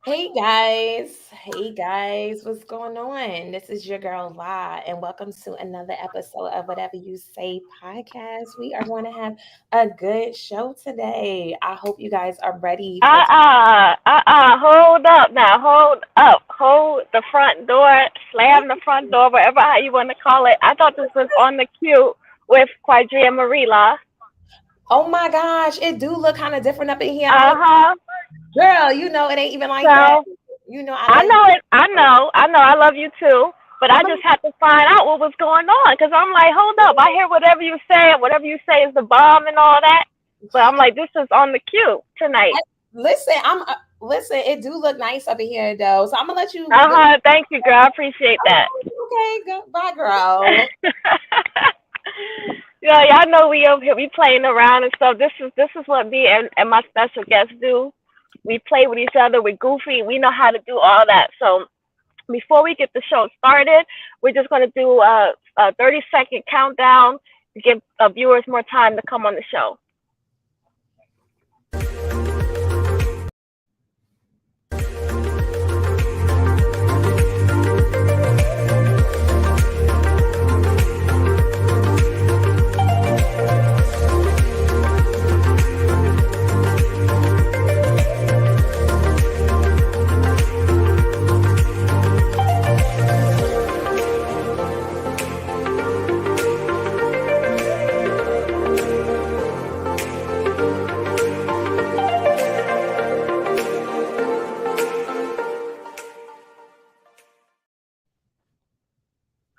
Hey guys, what's going on? This is your girl La, and welcome to another episode of Whatever You Say podcast. We are going to have a good show today. I hope you guys are ready for Hold up now. Hold up. Hold the front door. Slam the front door, whatever how you want to call it. I thought this was on the queue with Qadriyyah Marie. Oh my gosh, it do look kind of different up in here. Uh-huh. Girl, it ain't even like that. So I I love know it. I know. I know. I love you too. But I I'm just had to find out what was going on because I'm like, hold up. I hear whatever you say, and whatever you say is the bomb and all that. But I'm like, this is on the queue tonight. listen. Listen. It do look nice up in here though, so I'm gonna let you go. Uh-huh. Thank you, girl. I appreciate that. Okay, go bye, girl. Yeah, y'all know we over here, we playing around and stuff. This is what me and my special guests do. We play with each other. We're goofy. We know how to do all that. So before we get the show started, we're just gonna do a 30-second countdown to give viewers more time to come on the show.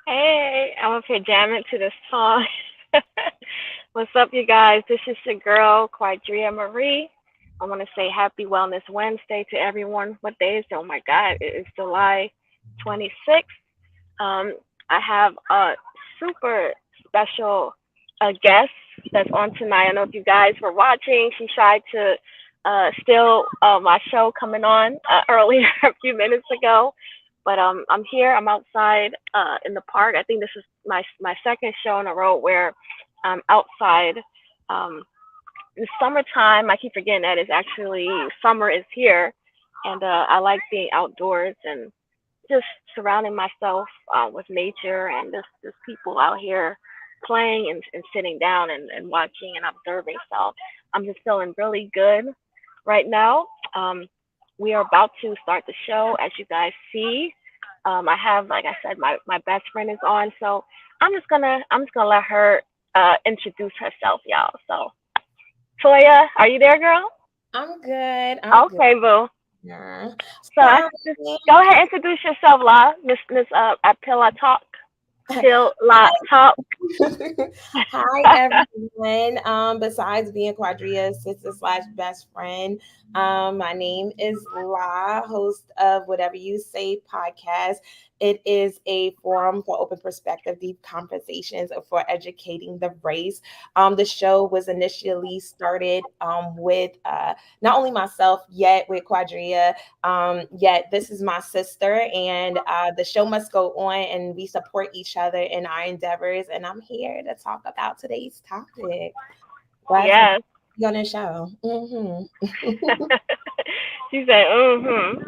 Hey, I'm up here jamming to this song. What's up, you guys? This is your girl, Qadriyyah Marie. I want to say happy Wellness Wednesday to everyone. What day is it? Oh my God, it is July 26th. I have a super special guest that's on tonight. I know if you guys were watching, she tried to steal my show coming on earlier a few minutes ago. But I'm here. I'm outside in the park. I think this is my second show in a row where I'm outside. Um, the summertime, I keep forgetting that it's actually summer is here, and I like being outdoors and just surrounding myself with nature and just people out here playing and sitting down and watching and observing. So I'm just feeling really good right now. We are about to start the show, as you guys see. I have, like I said, my best friend is on, so I'm just gonna let her introduce herself, y'all. So, Toya, are you there, girl? I'm good. I'm good. Okay, boo. Yeah. So I just go ahead, introduce yourself, La Miss Apilla Talk, Till La Talk. Hi everyone. Besides being Quadria's sister slash best friend, my name is La, host of Whatever You Say podcast. It is a forum for open perspective, deep conversations for educating the race. The show was initially started with not only myself, yet with Quadria, yet this is my sister, and the show must go on, and we support each other in our endeavors. And I'm here to talk about today's topic. Glad to Yes. be on the show. She said, mm-hmm.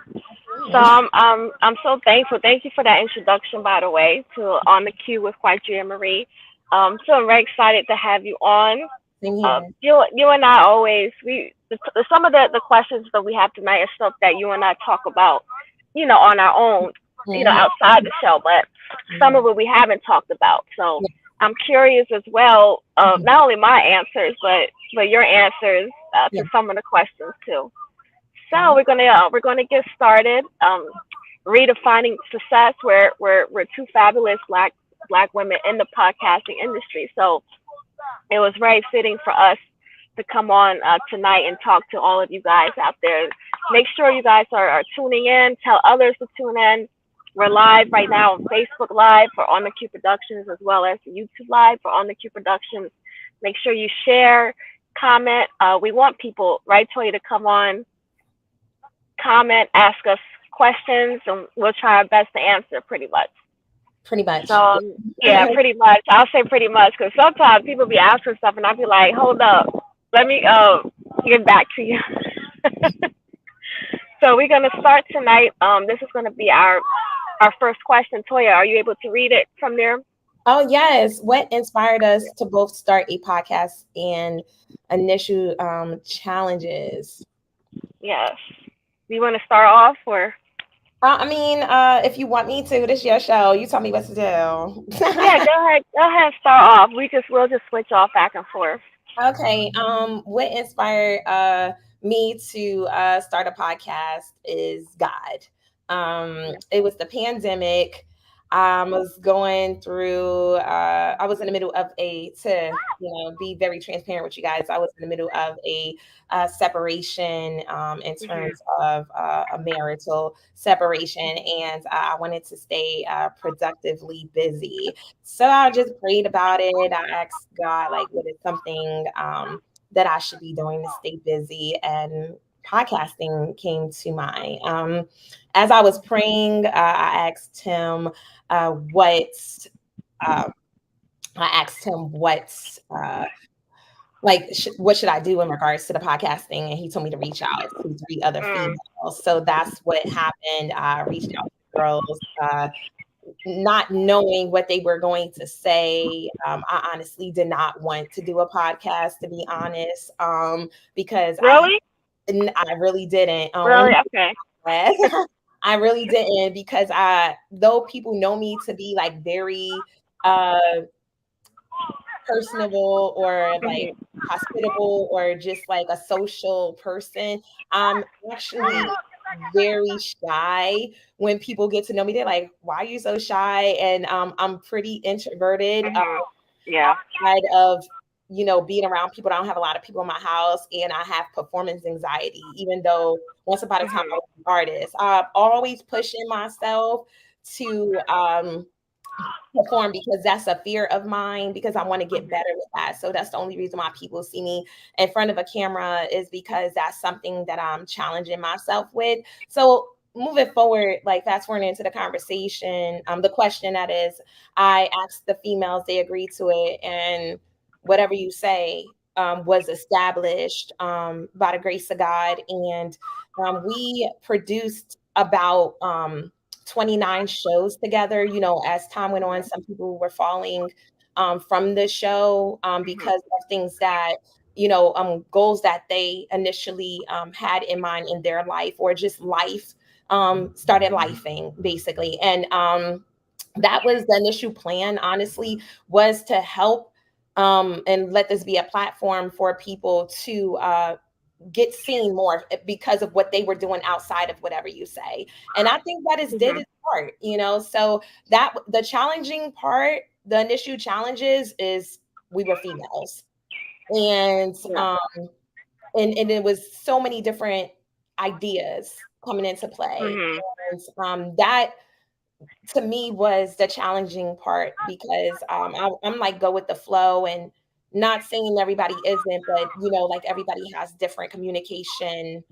So I'm so thankful. Thank you for that introduction, by the way, to On the Queue with Qadriyyah Marie. So I'm very excited to have you on. Same here. You and I always some of the questions that we have tonight are stuff that you and I talk about, on our own, Mhm. outside the show, but some of it we haven't talked about. So I'm curious as well of Mhm. not only my answers, but your answers Yeah. to some of the questions too. So Oh, we're gonna get started. Redefining success. We're two fabulous black women in the podcasting industry. So it was very fitting for us to come on tonight and talk to all of you guys out there. Make sure you guys are tuning in. Tell others to tune in. We're live right now on Facebook Live for On the Q Productions, as well as YouTube Live for On the Q Productions. Make sure you share, comment. We want people, right, Toy, to come on, comment, ask us questions, and we'll try our best to answer pretty much. pretty So much. yeah, pretty much. I'll say pretty much because sometimes people be asking stuff, and I'll be like, "Hold up, let me get back to you." So So we're gonna start tonight. This is gonna be our first question. Toya, are you able to read it from there? Oh, yes. What inspired us to both start a podcast and initial challenges? Yes. You want to start off or? If you want me to, this is your show. You tell me what to do. Yeah, go ahead. Go ahead. Start off. We'll just switch off back and forth. Okay. What inspired me to start a podcast is God. It was the pandemic. I was going through. I was in the middle of be very transparent with you guys. I was in the middle of a separation in Mhm. terms of a marital separation, and I wanted to stay productively busy. So I just prayed about it. I asked God, like, what is something that I should be doing to stay busy? And podcasting came to mind. As I was praying, I asked him what. Uh, I asked him what should I do in regards to the podcasting, and he told me to reach out to three other Mm. females. So that's what happened. I reached out to the girls. Not knowing what they were going to say. I honestly did not want to do a podcast, to be honest, because Really? I really didn't. Really? Okay. I really didn't because though people know me to be like very uh, personable or like Mhm. hospitable or just like a social person, I'm actually very shy. When people get to know me, they're like, why are you so shy? And I'm pretty introverted, Mhm. Yeah. outside of being around people. I don't have a lot of people in my house, and I have performance anxiety, even though once upon a time I Mhm. was an artist. I'm always pushing myself to perform because that's a fear of mine, because I want to get Mhm. better with that. So that's the only reason why people see me in front of a camera, is because that's something that I'm challenging myself with. So moving forward, like fast forwarding into the conversation, the question that is, I asked the females, they agreed to it, and whatever you say was established by the grace of God, and we produced about 29 shows together. As time went on, some people were falling from the show Mhm. because of things that, goals that they initially had in mind in their life, or just life started lifing basically. And that was the initial plan, honestly, was to help and let this be a platform for people to get seen more because of what they were doing outside of whatever you say. And I think that is did Mhm. its part. So that the challenging part, the initial challenges is we were females. And Yeah. and it was so many different ideas coming into play. Mhm. And that to me was the challenging part, because I'm like go with the flow, and not saying everybody isn't, but like everybody has different communication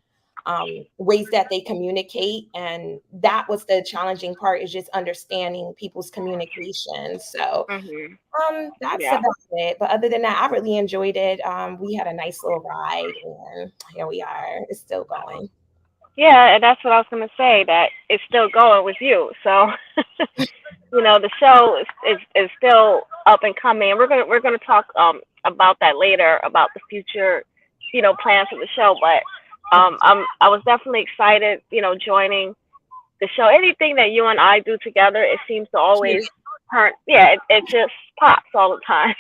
ways that they communicate, and that was the challenging part, is just understanding people's communication. So Mhm. that's Yeah. about it. But other than that, I really enjoyed it. We had a nice little ride, and here we are. It's still going. Yeah, and that's what I was gonna say. That it's still going with you. So the show is still up and coming. And we're gonna talk about that later, about the future, plans for the show. But I was definitely excited, joining the show. Anything that you and I do together, it seems to always turn. Yeah, it just pops all the time.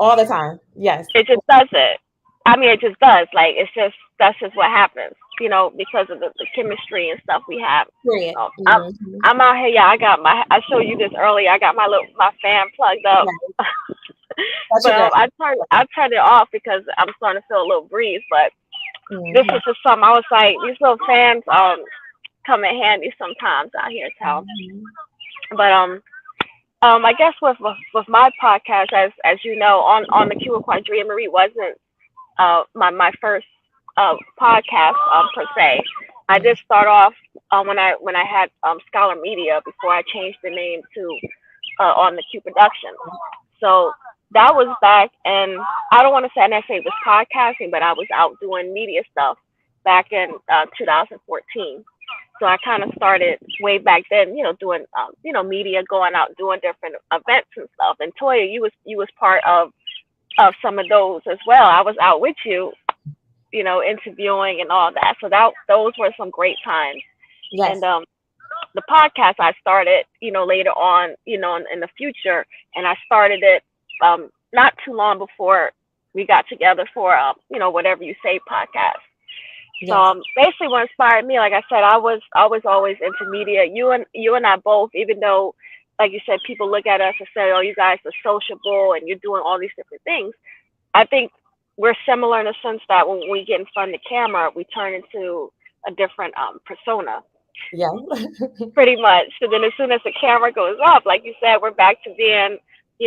All the time. Yes. It just does it. I mean, it just does. Like that's just what happens. Because of the chemistry and stuff we have. Period. Um, I'm Mhm. I'm out here. Yeah, I showed you this earlier. I got my fan plugged up, Yeah. Such but a girl. I turned it off because I'm starting to feel a little breeze. But this Mhm. is just something I was like, these little fans come in handy sometimes out here, town. Mhm. But I guess with my podcast, as you know, on the Q with Qadriyyah Marie wasn't my first podcast per se. I Mhm. did start off when I had Scholar Media before I changed the name to on the Q Production. So that was back, and I don't want to say I necessarily was podcasting, but I was out doing media stuff back in 2014. So I kind of started way back then, doing media, going out, doing different events and stuff. And Toya, you was part of some of those as well. I was out with you, interviewing and all that. So those were some great times. Yes. And the podcast I started, later on, in the future, and I started it not too long before we got together for whatever you say podcast. So Yes. basically, what inspired me, like I said, I was always into media. You and I both, even though, like you said, people look at us and say, "Oh, you guys are sociable and you're doing all these different things." I think we're similar in the sense that when we get in front of the camera, we turn into a different persona, Yeah. pretty much. So then, as soon as the camera goes up, like you said, we're back to being,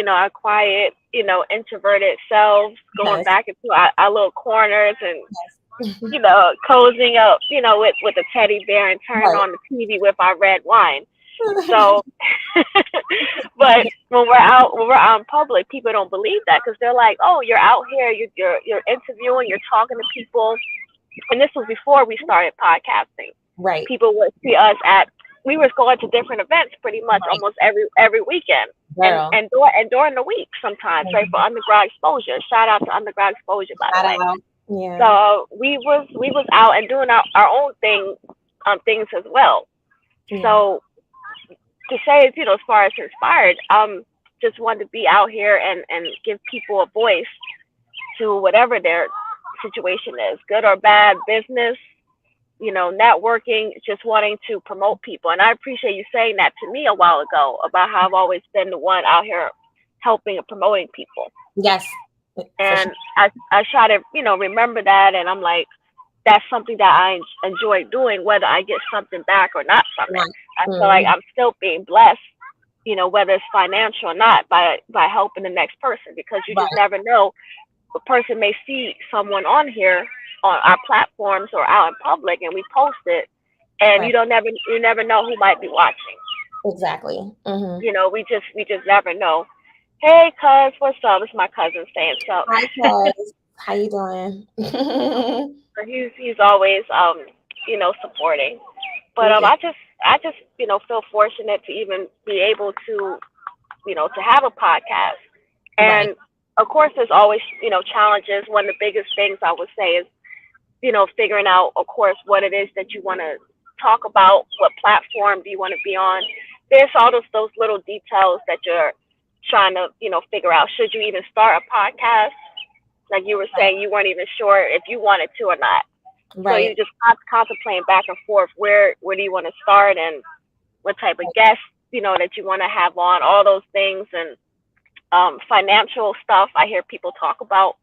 our quiet, introverted selves, going Yes. back into our little corners and Yes. cozying up, with a teddy bear and turning Right. on the TV with our red wine. So, but when we're out in public, people don't believe that because they're like, "Oh, you're out here, you're interviewing, you're talking to people." And this was before we started podcasting. Right. People would see us at we was going to different events pretty much Right. almost every weekend. And Girl. during the week sometimes, like for undergrad exposure. Shout out to undergrad exposure, by the Shout way. out. Yeah. So we was out and doing our own things as well. Yeah. So to say, as far as inspired, just wanted to be out here and give people a voice to whatever their situation is, good or bad, business, networking, just wanting to promote people. And I appreciate you saying that to me a while ago about how I've always been the one out here helping and promoting people. Yes. For And sure. I try to, remember that. And I'm like, that's something that I enjoy doing, whether I get something back or not from it. Right. I feel like Mhm. I'm still being blessed, whether it's financial or not, by helping the next person, because you just Right. never know. A person may see someone on here on our platforms or out in public, and we post it, and Right. you never know who might be watching. Exactly. Hmm. We just never know. Hey, cuz, what's up? It's my cousin saying so. Hi, Cuz. How you doing? So he's always supporting. But Yeah. I just feel fortunate to even be able to to have a podcast. Right. And of course, there's always challenges. One of the biggest things I would say is figuring out, of course, what it is that you want to talk about, what platform do you want to be on. There's all those little details that you're trying to figure out. Should you even start a podcast? Like you were saying, you weren't even sure if you wanted to or not. So Right. you just contemplating back and forth, where do you want to start and what type of guests that you want to have on, all those things. And financial stuff I hear people talk about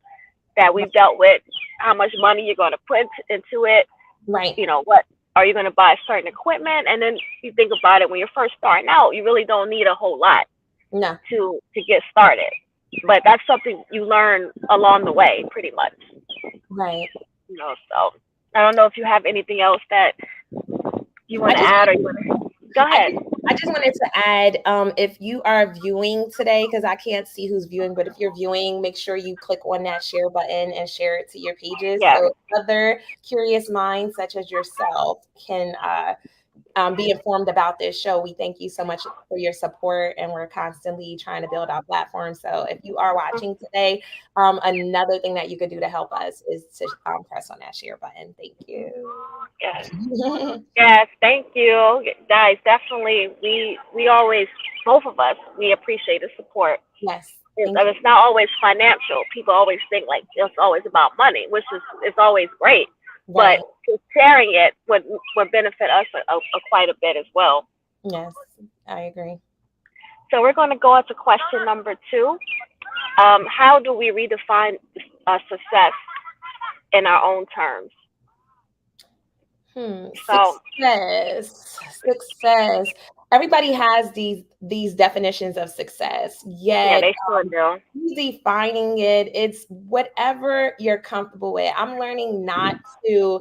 that Right. we've dealt with, how much money you're going to put into it, Right. what are you going to buy certain equipment. And then you think about it, when you're first starting out, you really don't need a whole lot No. to get started, but that's something you learn along the way, pretty much. Right. So I don't know if you have anything else that you I want to just add, or you want to go I ahead. just I just wanted to add, if you are viewing today, because I can't see who's viewing, but if you're viewing, make sure you click on that share button and share it to your pages Yeah. so other curious minds such as yourself can be informed about this show. We thank you so much for your support, and we're constantly trying to build our platform. So if you are watching today, another thing that you could do to help us is to press on that share button. Thank you. Yes. Yes, thank you, guys. Definitely, we always, both of us, we appreciate the support. Yes, It's, thank and you. it's not always financial. People always think like it's always about money, which is it's always great. But Right. sharing it would benefit us quite a bit as well. Yes, I agree. So we're going to go on to question number 2. How do we redefine success in our own terms? So Success. Everybody has these definitions of success. yeah, Yet they sure do. defining it, it's whatever you're comfortable with. I'm learning not to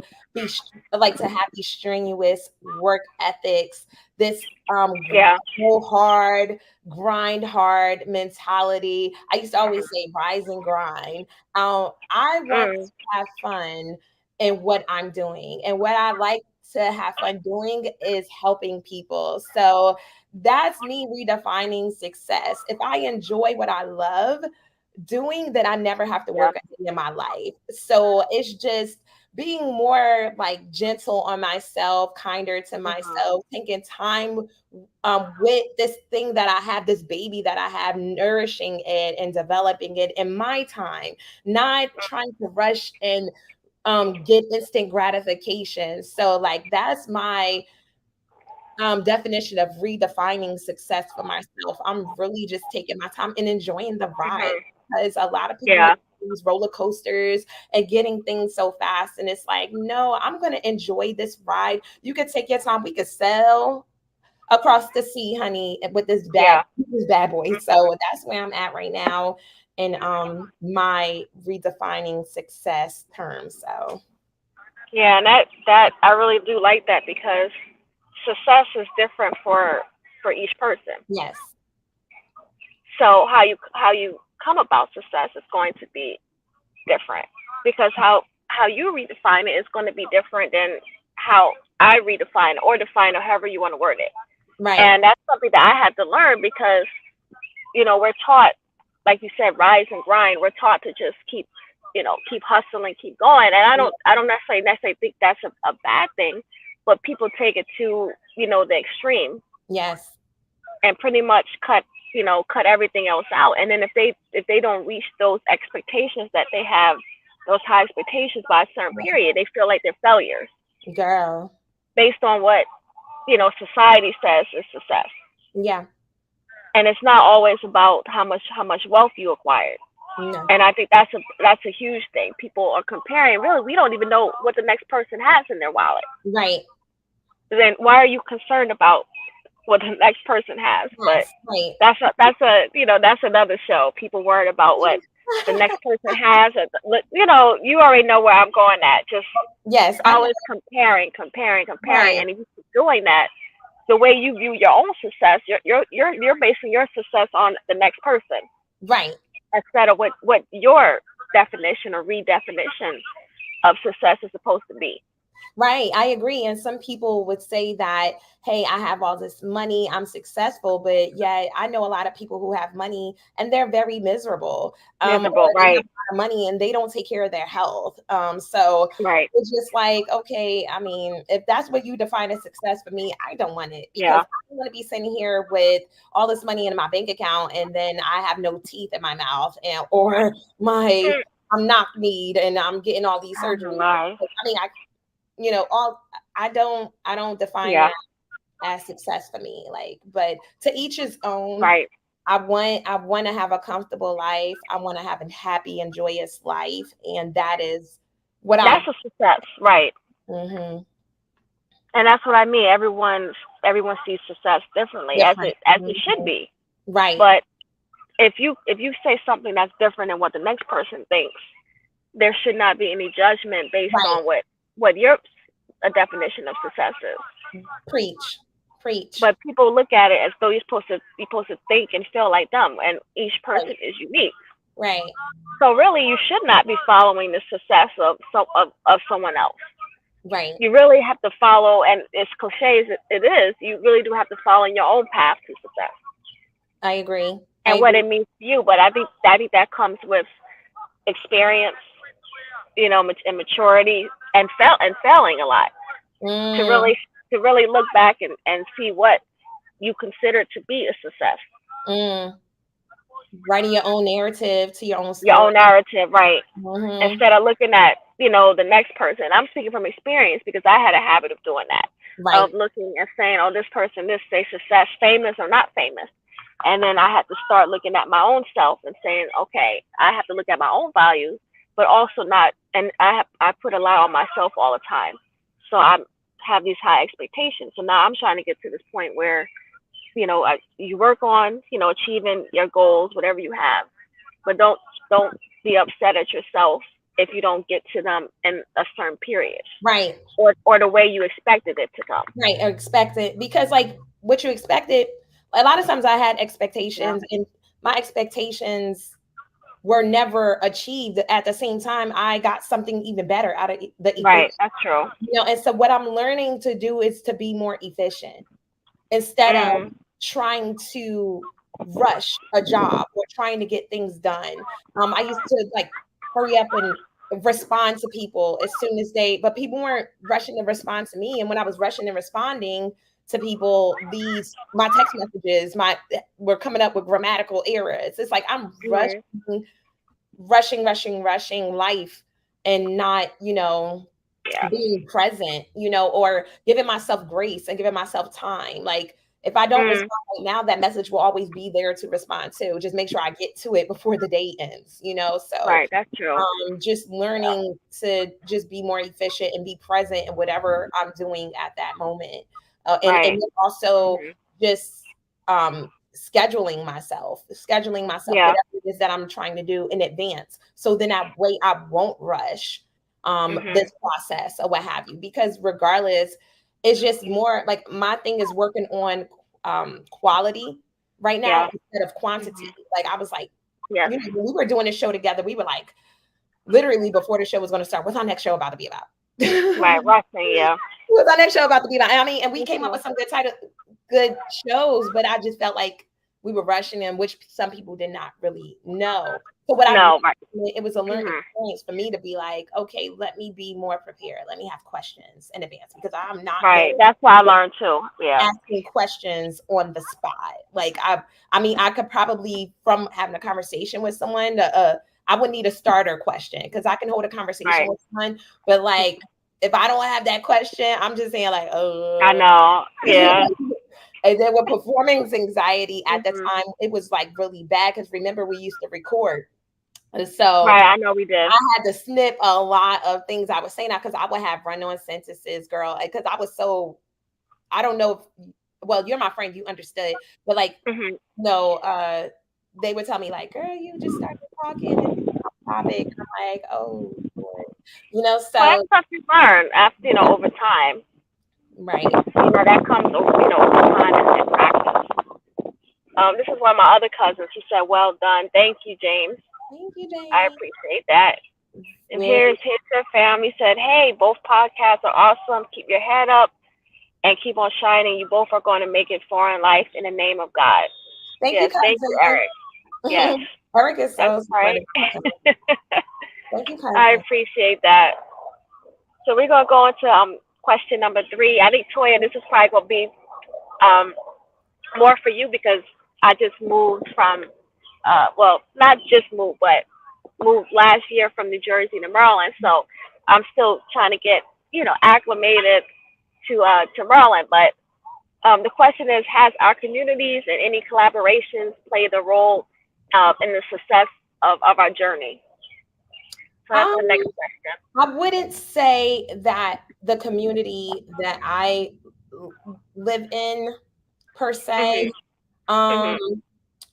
like to have these strenuous work ethics, this Yeah. go hard, grind hard mentality. I used to always say rise and grind. I want Mm, to have fun in what I'm doing, and what I like to have fun doing is helping people. So that's me redefining success. If I enjoy what I love doing, that I never have to Yeah. work a day in my life. So it's just being more like gentle on myself, kinder to Mhm. myself, taking time with this thing that I have, this baby that I have, nourishing it and developing it in my time, not trying to rush and get instant gratification. So like that's my definition of redefining success for myself. I'm really just taking my time and enjoying the ride, Mhm. because a lot of people Yeah. these roller coasters and getting things so fast. And it's like, no, I'm going to enjoy this ride. You could take your time. We could sail across the sea, honey, with Yeah. this bad boy. Mhm. So that's where I'm at right now in my redefining success terms. So Yeah, and that I really do like that because success is different for each person. yes. So how you come about success is going to be different because how you redefine it is going to be different than how I redefine or define or however you want to word it. Right. And that's something that I had to learn because we're taught, like you said, rise and grind. We're taught to just keep hustling, keep going. And I don't necessarily think that's a bad thing, but people take it to the extreme Yes. and pretty much cut everything else out. And then if they don't reach those expectations that they have, those high expectations by a certain period, they feel like they're failures Girl. based on what society says is success. Yeah. And it's not always about how much wealth you acquired. No. And I think that's a huge thing. People are comparing. Really, we don't even know what the next person has in their wallet. Right. Then why are you concerned about what the next person has? But Yes. Right. that's another show. People worried about what the next person has. You already know where I'm going at. Just Yes. I know. always comparing. Right. And if you keep doing that, the way you view your own success, you're basing your success on the next person Right. instead of what your definition or redefinition of success is supposed to be. Right. I agree. And some people would say that, hey, I have all this money, I'm successful, but yet I know a lot of people who have money and they're very miserable. Or Miserable, they have right? a lot of money and they don't take care of their health. So Right. it's just like, okay, I mean, if that's what you define as success, for me, I don't want it, because Yeah. I don't want to be sitting here with all this money in my bank account and then I have no teeth in my mouth, and or my I'm knock kneed and I'm getting all these Oh surgeries. my. I mean, all I don't define Yeah. that as success for me. Like, but to each his own. Right. I want to have a comfortable life. I want to have a happy and joyous life, and that is what That's I'm. a success, right? Hmm. And that's what I mean. Everyone sees success differently, as Different. it should Mhm. be. Right. But if you say something that's different than what the next person thinks, there should not be any judgment based Right. on what your a definition of success is. Preach. Preach. But people look at it as though you're supposed to think and feel like them, and each Right. person is unique. Right. So really, you should not be following the success of someone else. Right. You really have to follow, and as cliche as it is, you really do have to follow your own path to success I agree. I and what agree. it means to you. But I think that comes with experience, and maturity, and failing a lot to Mm, really look back and see what you consider to be a success. mm. Writing your own narrative to your own Your story. own narrative, right? Hmm. Instead of looking at the next person. I'm speaking from experience because I had a habit of doing that, Right. of looking and saying, oh, this person, this say success, famous or not famous. And then I had to start looking at my own self and saying, okay, I have to look at my own values, but also not. And I put a lot on myself all the time, so I have these high expectations. So now I'm trying to get to this point where you work on achieving your goals, whatever you have, but don't be upset at yourself if you don't get to them in a certain period Right. or the way you expected it to come. Right. Or expected, because like what you expected, a lot of times I had Yeah. expectations, and my expectations were never achieved. At the same time, I got something even better out of the Right. equation. That's true. And so what I'm learning to do is to be more efficient instead of Mm. trying to rush a job or trying to get things done. I used to like hurry up and respond to people as soon as but people weren't rushing to respond to me. And when I was rushing and responding to people, my text messages, were coming up with grammatical errors. It's like I'm Right. rushing life and not, Yeah. being present, or giving myself grace and giving myself time. Like if I don't Mm. respond right now, that message will always be there to respond to. Just make sure I get to it before the day ends. So Right. That's true. just Yeah. learning to just be more efficient and be present in whatever I'm doing at that moment. And Right. then also Hmm. just scheduling myself, Yeah. whatever it is that I'm trying to do in advance. So then that way I won't rush Hmm. this process or what have you. Because regardless, it's just more like my thing is working on quality right now Yeah. instead of quantity. Hmm. Like I was like, Yes. when we were doing this show together, we were like, literally before the show was going to start, what's our next show about to be about? Right. Rushing. Yeah. What's our next show about to be about? I mean, and we Me came up too. with some good shows, but I just felt like we were rushing them, which some people did not really know. So No. Right. it was a learning Hmm. experience for me to be like, okay, let me be more prepared. Let me have questions in advance because I'm not good Right. That's what I learned too. Yeah. asking questions on the spot. Like I mean, I could probably from having a conversation with someone, I would need a starter question because I can hold a conversation Right. with someone, but like if I don't have that question, I'm just saying like, I know. Yeah. and then with performance anxiety at the Hmm. time, it was like really bad because remember we used to record, and so Right. I know we did. I had to snip a lot of things I was saying because I would have run on sentences, girl, because I was so I don't know if well, you're my friend, you understood, but like, Hmm. no, they would tell me like, girl, you just started talking and off topic. I'm like, oh Lord. Well, that's So stuff you learn after over time. right. That comes over over time and practice. This is one of my other cousins. She said, "Well done, thank you, James. Thank you, I Jane. appreciate that." And Very here's her family said, "Hey, both podcasts are awesome. Keep your head up and keep on shining. You both are going to make it far in life in the name of God." thank you, Yes, thank you, cousin. Eric. Yes, Eric is that's so right. supportive. Thank you, I cousin. appreciate that. So we're gonna go into question number three. I think Toya, this is probably gonna be um more for you because I just moved from well, not just moved, but moved last year from New Jersey to Maryland. So I'm still trying to get acclimated to Maryland. But the question is, has our communities and any collaborations played a role in the success of our journey? So that's the Um, next question. I wouldn't say that the community that I live in per se. Mhm. Um, Mhm.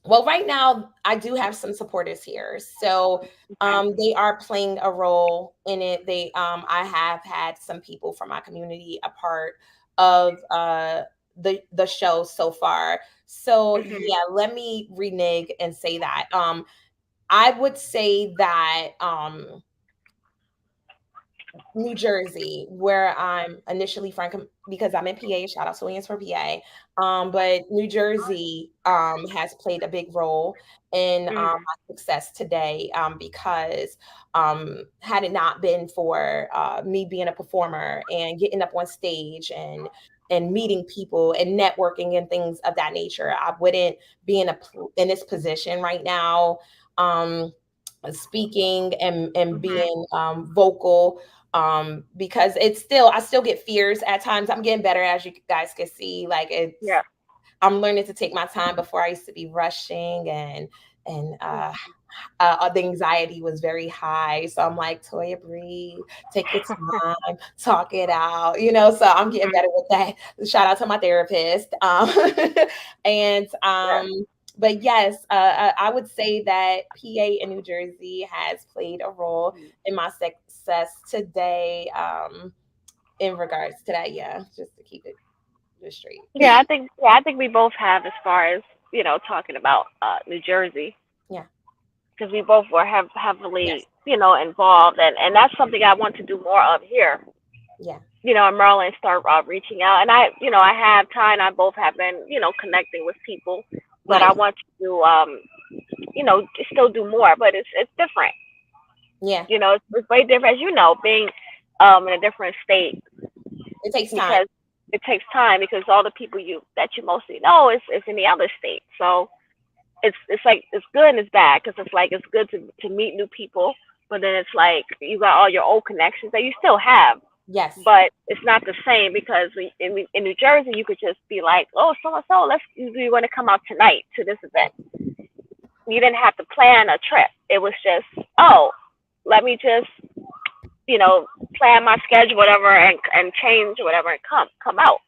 well, right now I do have some supporters here, so Okay. they are playing a role in it. I have had some people from my community a part of the show so far. So Mhm. yeah, let me renege and say that. I would say that New Jersey, where I'm initially from, because I'm in PA. Shout out to Williams for PA. But New Jersey has played a big role in Mhm. my success today because had it not been for me being a performer and getting up on stage and meeting people and networking and things of that nature, I wouldn't be in this position right now. Um, Speaking and Mhm. being vocal because I still get fears at times. I'm getting better, as you guys can see. Like Yeah. I'm learning to take my time. Before I used to be rushing and the anxiety was very high. So I'm like, Toya, breathe, take your time, talk it out, so I'm getting Mhm. better with that. Shout out to my therapist. And Yeah. but yes, I would say that PA in New Jersey has played a role in my success today. In regards to that, yeah, just to keep it just straight. I think we both have as far as talking about New Jersey. Yeah. because we both were heavily, Yes. involved, and that's something I want to do more of here. Yeah. In Maryland, start reaching out, and I have Ty and I both have been, connecting with people, but I Nice. want to still do more, but it's different. Yeah. It's way different, as being in a different state, It takes time. because it takes time, because all the people you mostly know is in the other state. So it's like it's good and it's bad, because it's like it's good to meet new people, but then it's like you got all your old connections that you still have, Yes. but it's not the same, because in New Jersey you could just be like, oh, so and so, we want to come out tonight to this event. You didn't have to plan a trip. It was just, oh, let me just plan my schedule, whatever, and change whatever, and come out.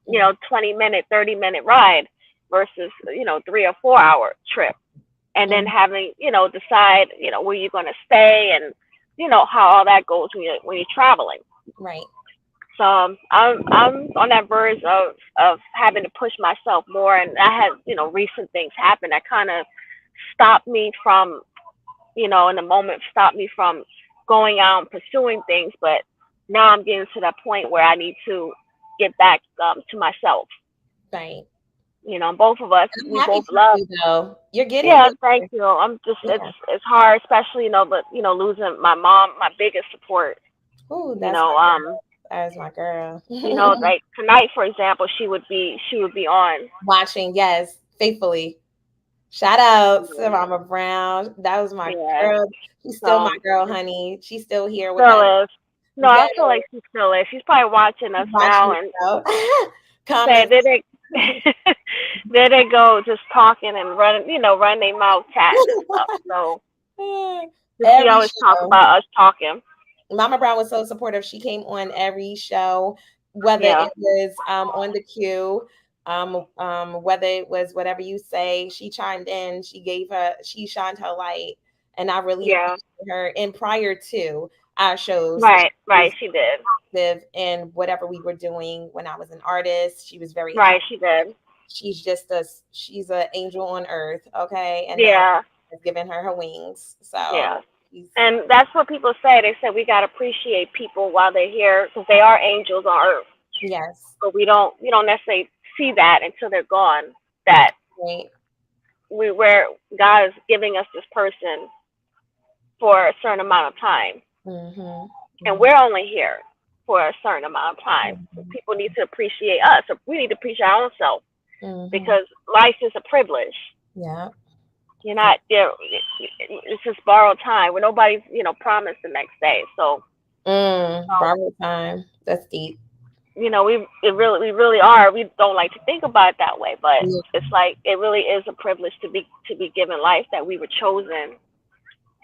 20-minute, 30-minute ride versus 3 or 4 hour trip, and then Mm-hmm. having decide where you're going to stay, and how all that goes when you're traveling. Right. So I'm on that verge of having to push myself more, and I had recent things happen that kind of stopped me from in the moment, stopped me from going out and pursuing things. But now I'm getting to that point where I need to get back to myself. Right. Both of us, I'm we happy both for love. you though. You're getting Yeah, thank there. you. I'm just Yeah. it's hard, especially but losing my mom, my biggest support. Ooh, You that's know, my um, that's my girl. like tonight, for example, she would be on. Watching, yes, faithfully. Shout out to Mama Brown. That was my Yeah. girl. She's still my So girl, honey. She's still here with us. still is. No, I Yes, feel like she still is. She's probably watching us watching now the and show. say, Comments. there they, there they go, just talking and running their mouth, chatting and stuff. So she Every always talk show. about us talking. Mama Brown was so supportive. She came on every show, whether Yeah, it was on the queue, whether it was whatever you say. She chimed in. She shined her light, and I really yeah. appreciate her. And prior to our shows, Right, she right. was She did. active in whatever we were doing. When I was an artist, she was very Right, active. she did. She's an angel on earth, okay? And now Yeah, has given her her wings. yeah. So she's And that's what people say. They say we gotta appreciate people while they're here, because they are angels on earth. yes, But we don't necessarily see that until they're gone. That right. where God is giving us this person for a certain amount of time, Mhm. and Mhm. we're only here for a certain amount of time. So Mhm. people need to appreciate us. Or we need to appreciate our own self, Mhm. because life is a privilege. Yeah. You're not there. It's just borrowed time where nobody's promised the next day. So Borrowed time. That's deep. we really are. We don't like to think about it that way, but Yeah. it's like it really is a privilege to be given life, that we were chosen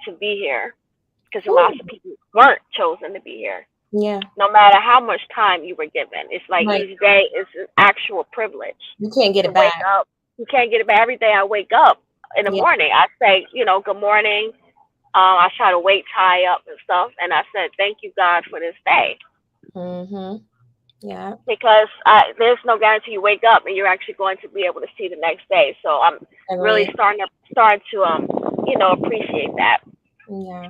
to be here, because lots Whew. of people weren't chosen to be here. Yeah. No matter how much time you were given, it's like Right. each day is an actual privilege You can't get to it wake back. up. You can't get it back. Every day I wake up in the Yeah. morning, I say, good morning. I try to wake tie up and stuff, and I said, thank you, God, for this day, Mhm. Yeah. because there's no guarantee you wake up and you're actually going to be able to see the next day. So I'm really Agree. starting to appreciate that. Yeah.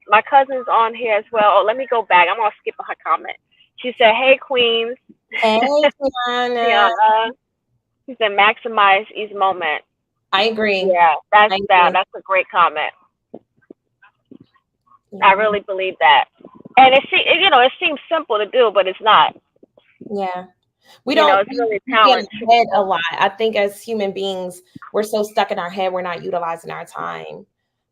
My cousin's on here as well. Oh, let me go back. I'm gonna skip her comment. She said, "Hey, Queens." Hey, Tiana. Tiana. She said, "Maximize each moment." I agree. Yeah, that's I that. agree. That's a great comment. I Yeah. really believe that. And it seems simple to do, but it's not. Yeah. We don't It's really we get in talent our head a people. lot. I think as human beings, we're so stuck in our head, we're not utilizing our time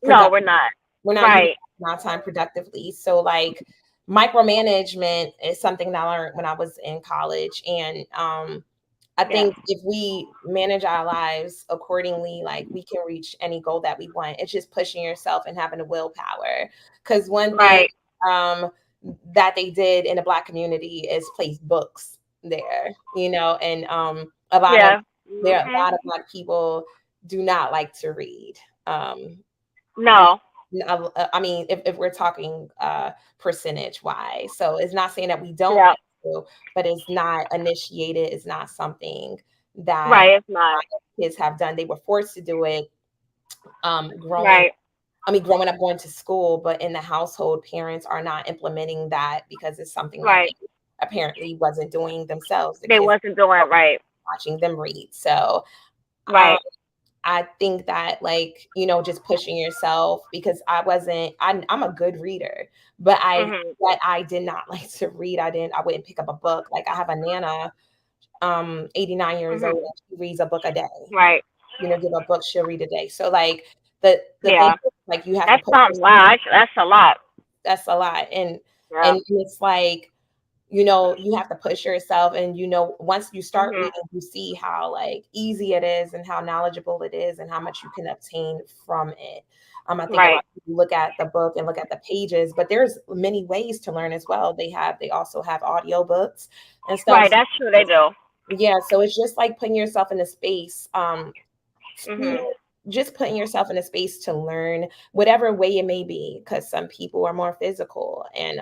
No, productively. we're not. We're not utilizing Right. our time productively. So like micromanagement is something that I learned when I was in college. And I Yes. think if we manage our lives accordingly, like we can reach any goal that we want. It's just pushing yourself and having the willpower. Because one thing Right. um, that they did in the Black community is place books there, and a lot of Yeah. Black people do not like to read. Um, No. I mean, if we're talking percentage wise, so it's not saying that we don't Yeah. like to, but it's not initiated. It's not something that Right. It's not. kids have done. They were forced to do it growing Right. growing up going to school, but in the household, parents are not implementing that because it's something that Right. they apparently wasn't doing themselves. The They kids wasn't doing it right. watching them read. So um, Right. I think that, like, just pushing yourself, because I'm a good reader, but Mhm. I did not like to read. I wouldn't pick up a book. Like, I have a nana, 89 years Mhm. old, and she reads a book a day. Right. Give a book, she'll read a day. So, like, the thing Yeah. is, like, you have to That's put something. yourself, Wow. That's a lot. that's a lot. Yeah. And it's like, you have to push yourself, and once you start Mhm. reading, you see how, like, easy it is and how knowledgeable it is and how much you can obtain from it. I think a lot Right. of people look at the book and look at the pages, but there's many ways to learn as well. They also have audiobooks and stuff. Right. That's true. They do. Yeah, so it's just like putting yourself in a space, Mhm. to just putting yourself in a space to learn, whatever way it may be, because some people are more physical and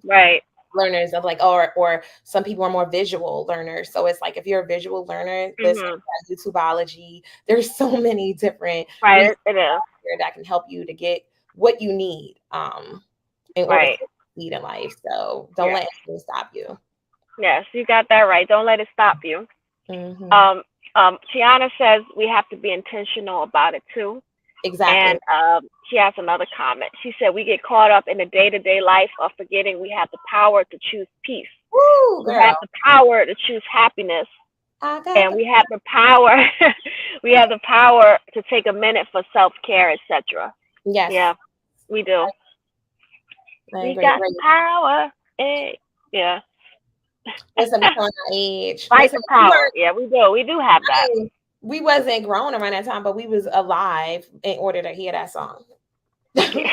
Right. learners of, like, or some people are more visual learners. So it's like, if you're a visual learner, listen Mhm. to YouTubeology. There's so many different Right. resources It is. here that can help you to get what you need, in order to Right. succeed in life. So don't Yes. let anything stop you. Yes. You got that right. Don't let it stop you. Hmm. Um. Tiana says we have to be intentional about it too. Exactly. And she has another comment. She said we get caught up in the day-to-day life of forgetting we have the power to choose peace. Woo, We have girl. the power to choose happiness, I got and the we have the power. We have the power to take a minute for self-care, etc. Yes, Yeah, we do. I We agree. got the Right. power. Eh. Yeah. Listen, we showing our age. Fight Listen, the power. Yeah, we do. We do have that. we wasn't grown around that time, but we was alive in order to hear that song. So we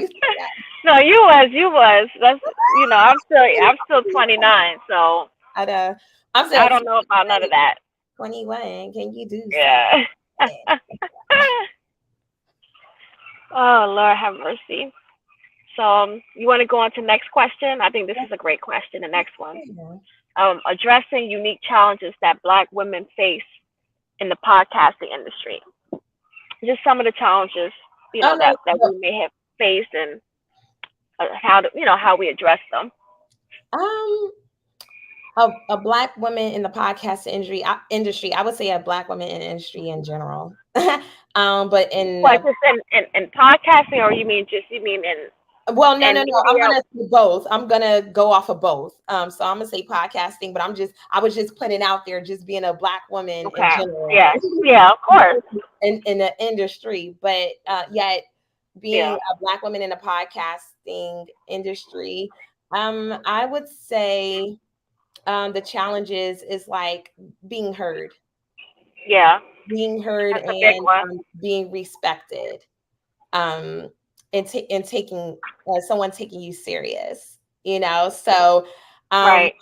still got No, you was. That's I'm still 29, so I I'm I still don't know about none of that. 21. Can you do Yeah. something? Oh Lord have mercy. So you want to go on to next question? I think this is a great question. The next one, Yeah. addressing unique challenges that Black women face in the podcasting industry. Just some of the challenges, Oh no, that we may have faced, and how we address them. um, a black woman in the podcast industry. I would say a black woman in the industry in general. But in What, just in podcasting, or you mean well, no, in no, no. I'm media? gonna do both. I'm gonna go off of both. So I'm gonna say podcasting, but I was just putting out there, just being a black woman in Okay. general Yeah. Yeah. Of course. in the industry, but yet being Yeah. a black woman in the podcasting industry, I would say the challenges is like being heard, Yeah. being heard, That's a big and one. being respected, um, and taking someone taking you serious, So, um, Right.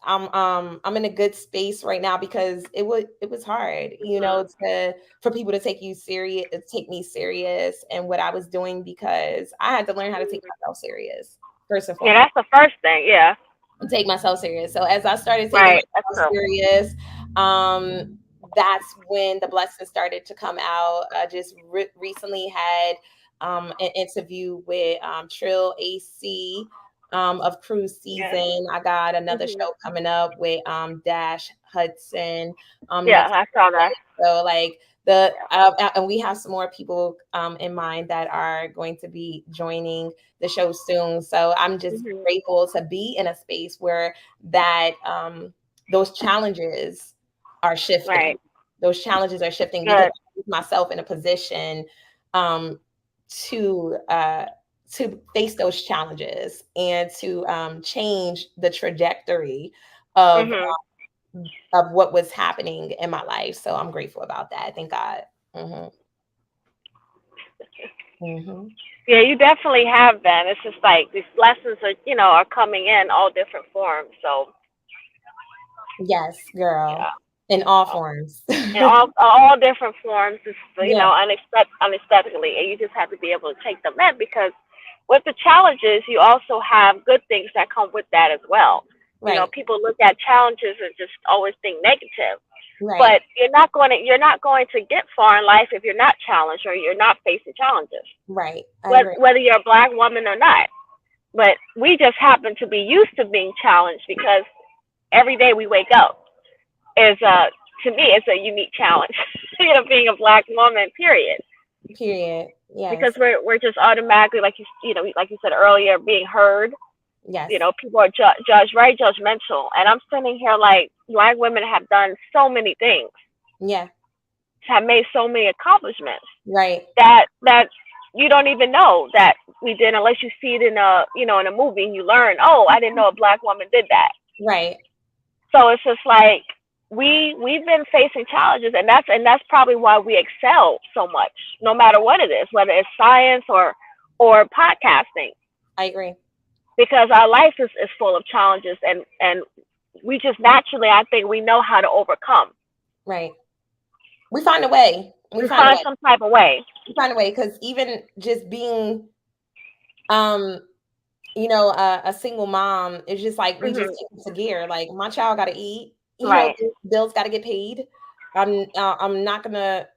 I'm in a good space right now because it was hard, Hmm. to for people to take me serious and what I was doing, because I had to learn how to take myself serious first and Yeah. foremost. That's the first thing. Yeah. Take myself serious. So as I started taking Right. That's myself true. serious, that's when the blessings started to come out. I just recently had an interview with Trill AC of Cruise Yeah. Season. I got another Hmm. show coming up with Dash Hudson Yeah. next I saw that. week. So, like, and we have some more people in mind that are going to be joining the show soon. So I'm just Hmm. grateful to be in a space where that those challenges are shifting. Right. Those challenges are shifting because Good. I put myself in a position um, to uh, to face those challenges and to change the trajectory of Hmm. of what was happening in my life. So I'm grateful about that. Thank God. Hmm. Hmm. Yeah. You definitely have that. It's just like these lessons are coming in all different forms. So Yes, girl, yeah. in all forms. In all different forms, just, Yeah, unexpectedly, and you just have to be able to take them in, because with the challenges, you also have good things that come with that as well. right. People look at challenges and just always think negative, Right. But you're not going to get far in life if you're not challenged or you're not facing challenges, Right. I agree. whether you're a black woman or not. But we just happen to be used to being challenged because every day we wake up is to me it's a unique challenge. Being a black woman, period. Period. Because Yes. we're just automatically, like you said earlier, being heard. Yes. People are judged, very judgmental, and I'm sitting here like black women have done so many things, Yeah. have made so many accomplishments Right. that you don't even know that we did unless you see it in a movie and you learn. Oh, I didn't know a black woman did that. Right. So it's just like we've been facing challenges, and that's probably why we excel so much, no matter what it is, whether it's science or podcasting, I agree. because our life is full of challenges, and we just naturally, I think, we know how to overcome. Right. We find a way. We We find a find way. some type of way. We find a way because even just being um a single mom is just like we just Hmm. take it to gear. Like my child got to eat, Right. bills got to get paid. I'm not gonna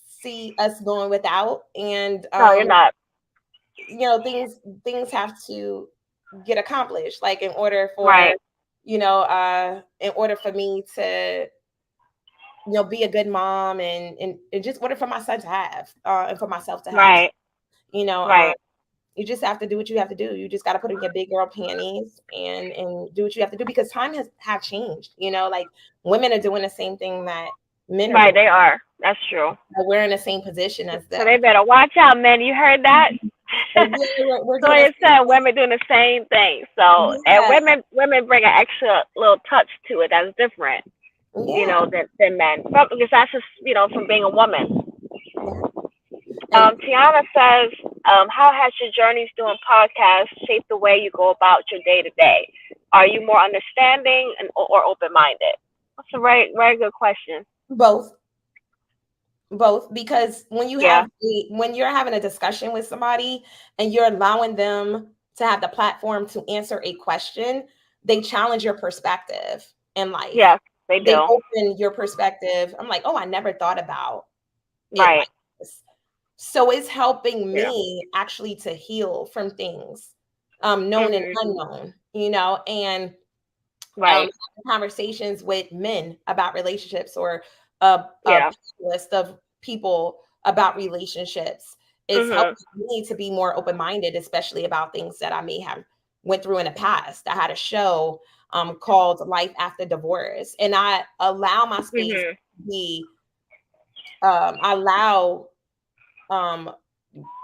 see us going without, and No, you're not. things have to get accomplished. Like Right. in order for me to be a good mom, and just order for my son to have, and for myself to have. Right. You know, Right. you just have to do what you have to do. You just got to put in your big girl panties and do what you have to do, because time have changed. Like women are doing the same thing that men are Right. doing. They are. That's true. We're in the same position as So they them. better watch out, men. You heard that? And yeah, we're So doing the it said women doing the same thing. So same. and Yeah, women bring an extra little touch to it that's different, yeah, than men. Because that's just from being a woman. yeah. And Tiana says, how has your journeys doing podcasts shaped the way you go about your day to day? Are you more understanding or open minded? That's a very, very good question. both, because Yeah. when you're having a discussion with somebody and you're allowing them to have the platform to answer a question, they challenge your perspective in life. Yes, they They do. open your perspective. I'm like, oh, I never thought about it Right. like this. So it's helping Yeah. me actually to heal from things, known and Mhm. unknown, and Right. conversations with men about relationships, or a Yeah. list of people about relationships, is Mhm. helping me to be more open-minded, especially about things that I may have went through in the past. I had a show called Life After Divorce, and I allow my space Mhm. to be I allow um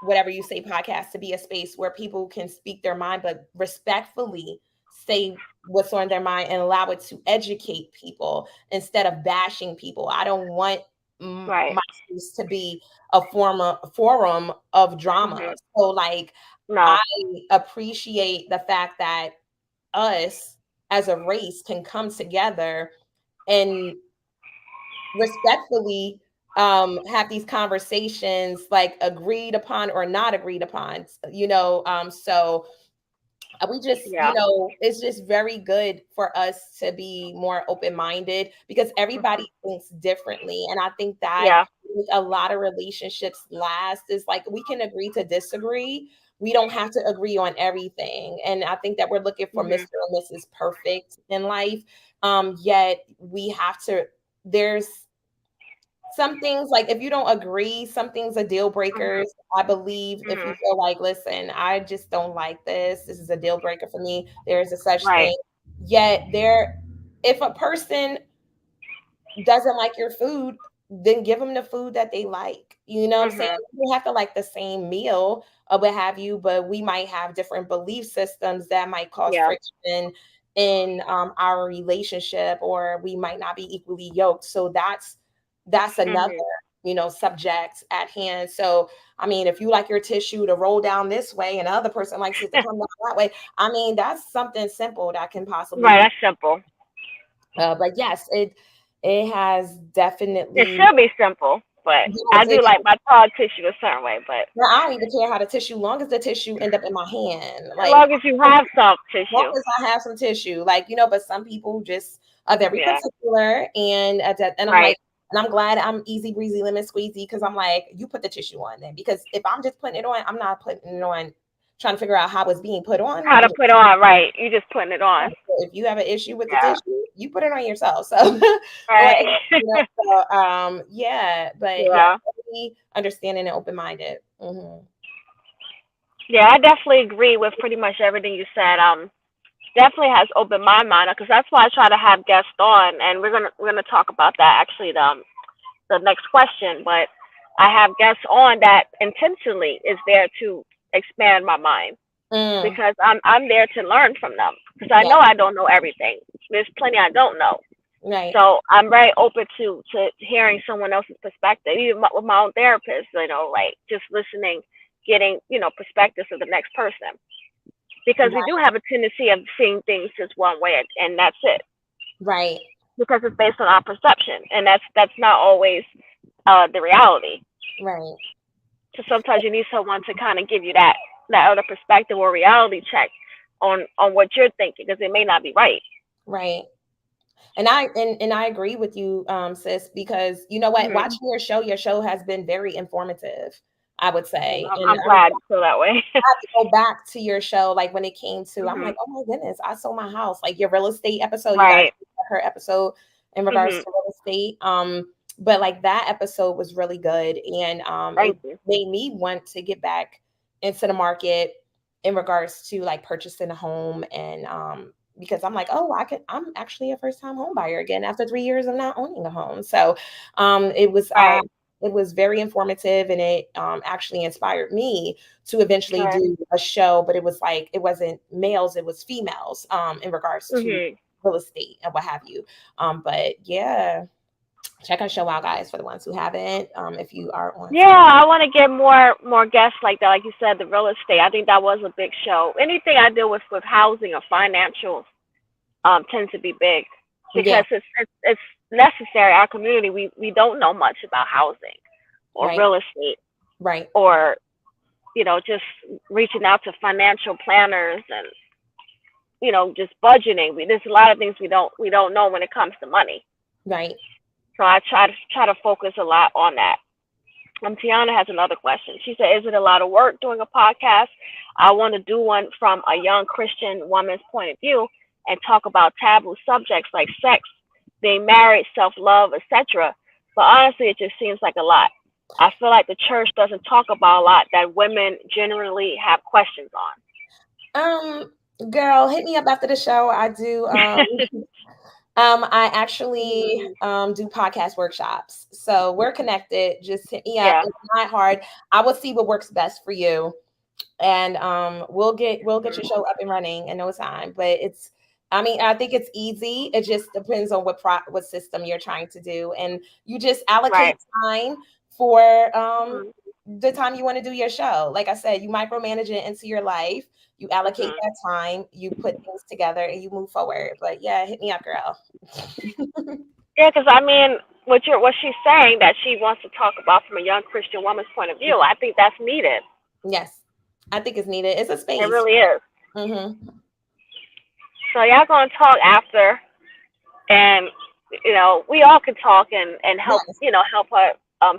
whatever you say podcast to be a space where people can speak their mind, but respectfully say what's on their mind and allow it to educate people instead of bashing people. I don't want Right. my space to be a forum of drama. Mhm. So like I No. appreciate the fact that us as a race can come together and respectfully have these conversations, like agreed upon or not agreed upon, so we just, Yeah. it's just very good for us to be more open-minded, because everybody Mhm. thinks differently, and I think that Yeah. a lot of relationships last is like we can agree to disagree. We don't have to agree on everything, and I think that we're looking for Mhm. Mr. and Mrs. Perfect in life, yet we have to, there's some things, like if you don't agree, some things are deal Mhm. breakers. I believe if you Mhm. feel like, listen, I just don't like this is a deal breaker for me, there is a such Right. thing. Yet if a person doesn't like your food, then give them the food that they like. You know what I'm saying? Mhm. We have to like the same meal or what have you, but we might have different belief systems that might cause Yeah. friction in our relationship, or we might not be equally yoked. So that's another Mhm. subject at hand. So I mean, if you like your tissue to roll down this way and the other person likes it to come down that way, I mean, that's something simple that can possibly Right. be. That's simple. But yes, it has It definitely. should be simple, but Yes, I do like my tall tissue a certain way. But well, I don't even care how the tissue, long as the tissue end up in my hand. as Like, long as you have soft long tissue. as I have some tissue, but some people just very Yeah. particular, and I'm Right. like, and I'm glad I'm easy breezy lemon squeezy because I'm like, you put the tissue on then, because if I'm just putting it on, I'm not putting it on trying to figure out how it's being put on. How to put on, right. You just putting it on. If you have an issue with the Yeah. tissue, you put it on yourself. So, like, Right. yeah, but yeah, Yeah. really understanding and open minded. Yeah, I definitely agree with pretty much everything you said. Definitely has opened my mind because that's why I try to have guests on, and we're gonna talk about that actually the next question. But I have guests on that intentionally is there to expand my mind Mm, because I'm there to learn from them because I yeah, know I don't know everything. There's plenty I don't know. right, So I'm very open to hearing someone else's perspective, even with my own therapist. Like just listening, getting perspectives of the next person because we do right, have a tendency of seeing things just one way and that's it right, because it's based on our perception and that's not always the reality. right, So sometimes you need someone to kind of give you that other perspective or reality check on what you're thinking because it may not be right. right. And I agree with you, sis, because you know what, Hmm. watching your show has been very informative, I would And say. I'm, And I'm glad you feel that way. I have to go back to your show, like when it came to, I'm Hmm. like, oh my goodness, I sold my house. Like your real estate episode, you guys, Right. her episode in regards Hmm. to real estate. But like that episode was really good, and it Thank you. made me want to get back into the market in regards to like purchasing a home, and because I'm like, oh, I'm actually a first time home buyer again after 3 years of not owning a home. So it was Right. it was very informative, and it actually inspired me to eventually Right. do a show, but it was like it wasn't males, it was females in regards to Hmm. real estate and what have you. But yeah, check our show out, guys, for the ones who haven't. If you are on Yeah, Spotify. I want to get more guests like that. Like you said, the real estate. I think that was a big show. Anything I deal with housing or financials tends to be big Yeah, because it's necessary. Our community, we don't know much about housing or right, real estate right, or just reaching out to financial planners and just budgeting. There's a lot of things we don't know when it comes to money. right. So I try to focus a lot on that. Tiana has another question. She said, "Is it a lot of work doing a podcast? I want to do one from a young Christian woman's point of view and talk about taboo subjects like sex, being married, self-love, etc. But honestly, it just seems like a lot. I feel like the church doesn't talk about a lot that women generally have questions Um, Girl, hit me up after the show. I do. on." I actually do podcast workshops. So we're connected. Just hit me up. Yeah. It's not hard. I will see what works best for you. And we'll get your Hmm. show up and running in no time. But I mean, I think it's easy. It just depends on what system you're trying to do. And you just allocate Right. time for Hmm. the time you want to do your show. Like I said, you micromanage it into your life. You allocate Hmm. that time, you put things together, and you move forward. But yeah, hit me up, girl. Yeah, because I mean, what she's saying that she wants to talk about from a young Christian woman's point of view, I think that's needed. Yes, I think it's needed. It's a It space. really is. Mm-hmm. So y'all gonna talk after, and we all can talk and help Yes,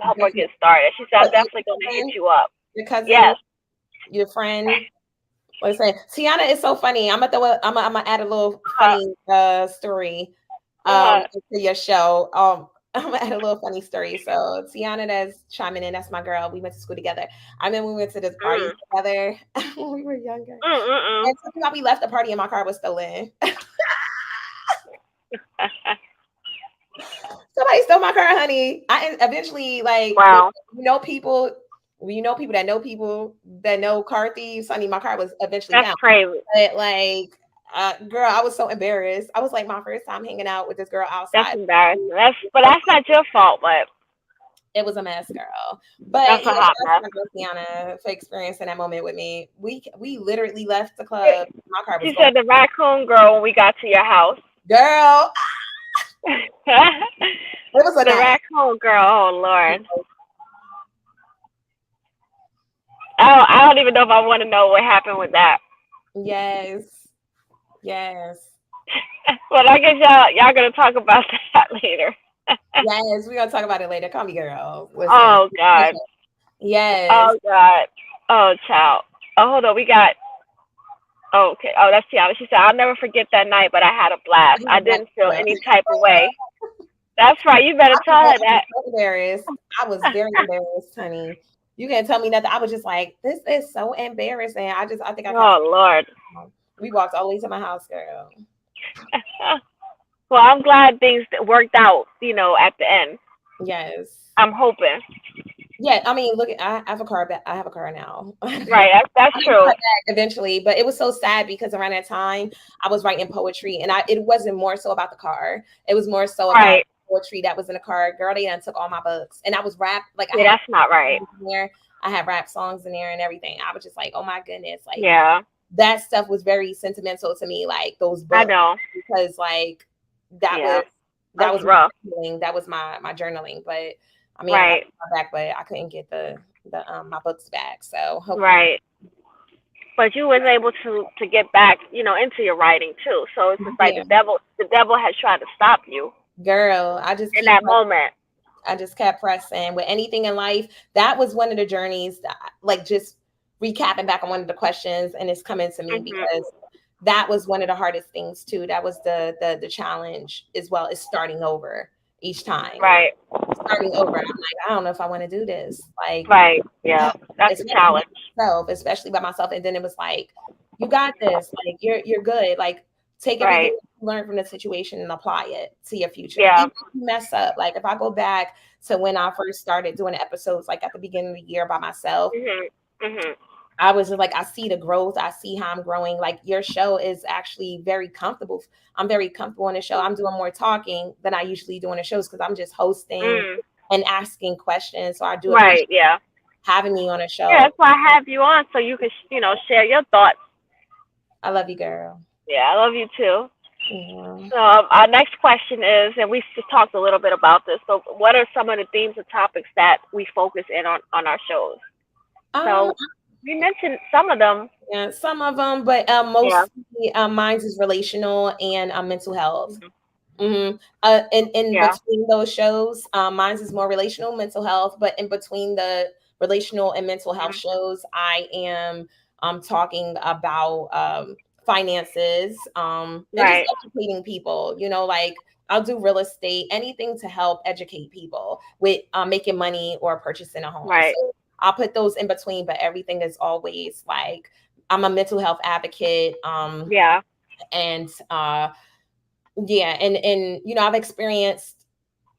help her get definitely. started. She said, "I'm But definitely gonna hit you up." your cousin, Yes. your friend. What's that? Tiana is so funny. I'm gonna add a little Uh, funny story uh, into your show. I'm gonna add a little funny story. So Tiana that's chiming in, that's my girl. We went to school together. I mean, we went to this party mm, together when we were younger. mm, mm, And somehow we left the party and my car was stolen. mm. Somebody stole my car, honey. I eventually like Wow, you know people. You know people that know people that know car thieves. Honey, my car was eventually that's found. crazy. But like, girl, I was so embarrassed. I was like my first time hanging out with this girl That's outside. embarrassing. That's not your fault, but It was a mess, girl. But that's a yeah, hot that's mess. my girl Tiana for experiencing that moment with me. We literally left the She club. My car was she gone. said the raccoon girl when we got to your house. Girl, it was a The night. raccoon girl. Oh Lord. I don't even know if I want to know what happened with that. Yes, yes. Well, I guess y'all gonna talk about that later. Yes, we're gonna talk about it later. Call me girl. Listen. Oh God. Yes. Oh God. Oh child. Oh, hold on. We got. Oh, okay. Oh, that's Tiana. She said, "I'll never forget that night, but I had a blast. I didn't feel any type of way." That's right. You better I tell her was that. so embarrassed. I was very embarrassed, honey. You can't tell me nothing. I was just like, this is so embarrassing. I think I kept Oh Lord. we walked all the way to my house, girl. Well, I'm glad things worked out. At the end. Yes. I'm hoping. Yeah, I mean, look, I have a car back. I have a car now. I'm Right. That's gonna true. cut back eventually, but it was so sad because around that time I was writing poetry, and it wasn't more so about the car. It was more so about Right. poetry that was in the car. Girl, they done took all my books, and I was rap like I Yeah, had that's not right. songs in there. I had rap songs in there and everything. I was just like, oh my goodness, like Yeah, that stuff was very sentimental to me, like those I books, know. because like that was Yeah, that that's was my rough. journaling. That was my journaling. But I mean, I got Right. my back, but I couldn't get the my books back. So hopefully, Right. But you was able to get back, into your writing too. So it's just like yeah, the devil has tried to stop you girl, I just in keep that moment. I just kept pressing with anything in life. That was one of the journeys, like just recapping back on one of the questions, and it's coming to me Mhm. because that was one of the hardest things too. That was the challenge as well, is starting over each time. Right. Starting over. I'm like, I don't know if I want to do this. Like, Right. Yeah. That's a especially by challenge. myself, especially by myself. And then it was like, you got this. Like, you're good. Like, take everything Right. you learn from the situation and apply it to your future. Yeah. Even if you mess up, like if I go back to when I first started doing episodes, like at the beginning of the year by myself, Mhm. Mhm. I was just like, I see the growth. I see how I'm growing. Like your show is actually very comfortable. I'm very comfortable on the show. I'm doing more talking than I usually do on the shows because I'm just hosting Mm. and asking questions. So I do appreciate Right. Yeah. having me on a Yeah. show. That's why I have you on so you can, share your thoughts. I love you, girl. Yeah, I love you too. Yeah. So our next question is, and we just talked a little bit about this. So, what are some of the themes and topics that we focus in on our shows? Um, So, we mentioned some of them. yeah, some of them, but Yeah. mostly mine's is relational and mental health. Mhm. In Yeah. between those shows, mine's is more relational, mental health, but in between the relational and mental health Mhm. shows, I am talking about finances, and just Right. educating people. Like I'll do real estate, anything to help educate people with making money or purchasing a home. Right. So I'll put those in between, but everything is always like I'm a mental health advocate, Yeah. and yeah, and I've experienced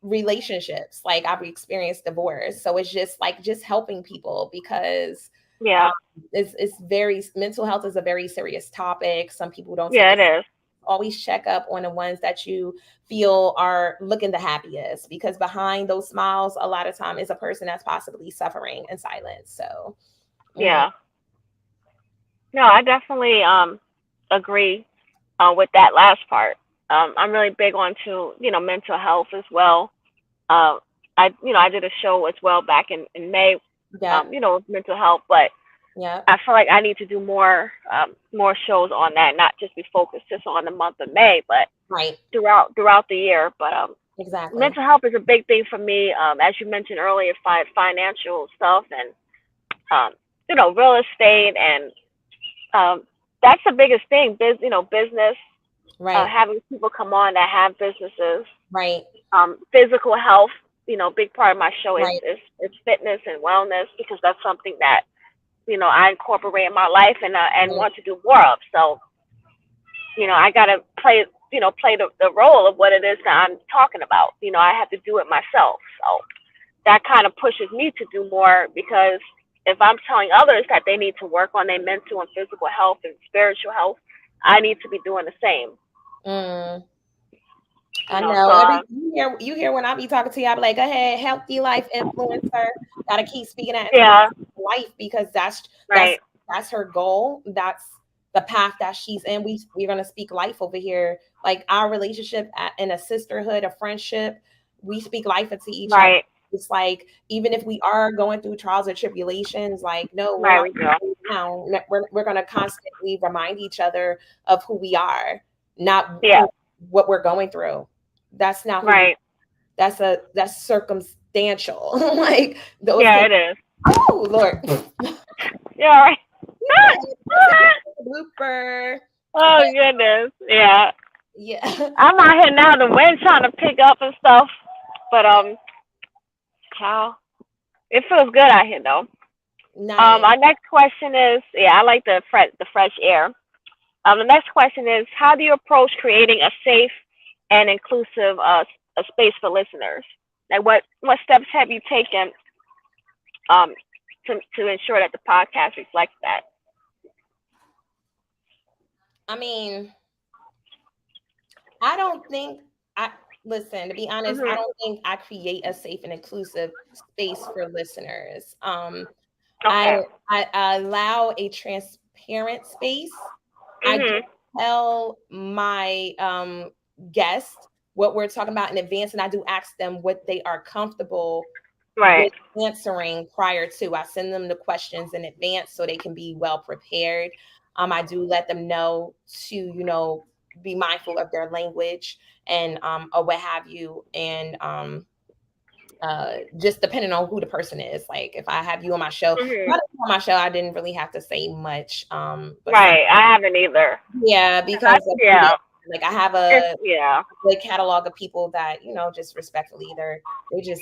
relationships, like I've experienced divorce, so it's just like just helping people because Yeah. um, it's very mental health is a very serious topic. Some people don't take Yeah. it. It is. Always check up on the ones that you feel are looking the happiest, because behind those smiles a lot of time is a person that's possibly suffering in silence. So mhm. Yeah. No, I definitely agree with that last part. I'm really big on to mental health as well. Uh, I did a show as well back in May. Yeah, Mental health, but yeah, I feel like I need to do more shows on that, not just be focused just on the month of May, but right, throughout the year. But exactly, mental health is a big thing for me. As you mentioned earlier, financial stuff and real estate and that's the biggest thing. Business. right, Having people come on that have businesses. right, Physical health. Big part of my show is right, is fitness and wellness because that's something that I incorporate in my life and right, want to do more of. So I gotta play the role of what it is that I'm talking about. I have to do it myself. So that kind of pushes me to do more because if I'm telling others that they need to work on their mental and physical health and spiritual health, I need to be doing the same. mm. You I know, know. so You hear when I be talking to you, I be like, go ahead, healthy life influencer. Gotta keep speaking that into my yeah, life because that's right, that's her goal. That's the path that she's in. We're gonna speak life over here. Like our relationship in a sisterhood, a friendship, we speak life into each other. right, It's like even if we are going through trials or tribulations, like no, we're right. not We go. down. We're gonna constantly remind each other of who we are. not Yeah. what we're going through. That's not who we, Right. that's circumstantial. Like those Yeah, things. it is. Oh Lord. Yeah. Right. That's a blooper. Oh But goodness. Yeah. yeah. I'm out here now. The wind trying to pick up and stuff. But child, it feels good out here though. Nice. Our next question is, yeah, I like the fresh air. The next question is, how do you approach creating a safe and inclusive a space for listeners? Like, what steps have you taken um to ensure that the podcast reflects that? I mean, I don't think I listen, to be honest, I Mhm. don't think I create a safe and inclusive space for listeners. I Okay. I allow a transparent space. I Mhm. do tell my guests what we're talking about in advance, and I do ask them what they are comfortable Right. with answering prior to. I send them the questions in advance so they can be well prepared. I do let them know to, be mindful of their language and or what have you. And just depending on who the person is. Like if I have you on my show, Mhm. on my show, I didn't really have to say much. But some, Right. I haven't either. yeah, 'Cause I, because of who they yeah. are. Like I have It's a yeah. good catalog of people that, just respectfully, they're good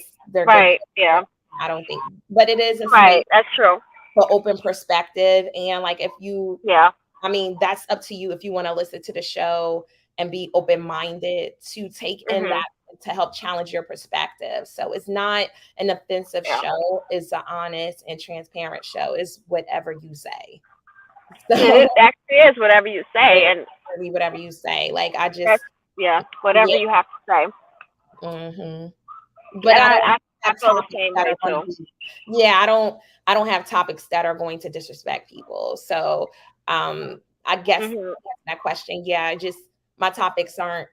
Right. people. Yeah. I don't think, but it is a space Right. That's true. for open perspective. And like if you, Yeah. I mean, that's up to you if you want to listen to the show and be open minded to take in Mhm. that to help challenge your perspective. So it's not an offensive Yeah. show, it's an honest and transparent show. It's whatever you say. It So actually is whatever you say, it's and really whatever you say. Like I that's just, yeah, whatever yeah. you have to say. hmm But And I don't I have feel the topics same that way are going too. to be, yeah, I don't have topics that are going to disrespect people. So I guess Mhm. that question, yeah, just my topics aren't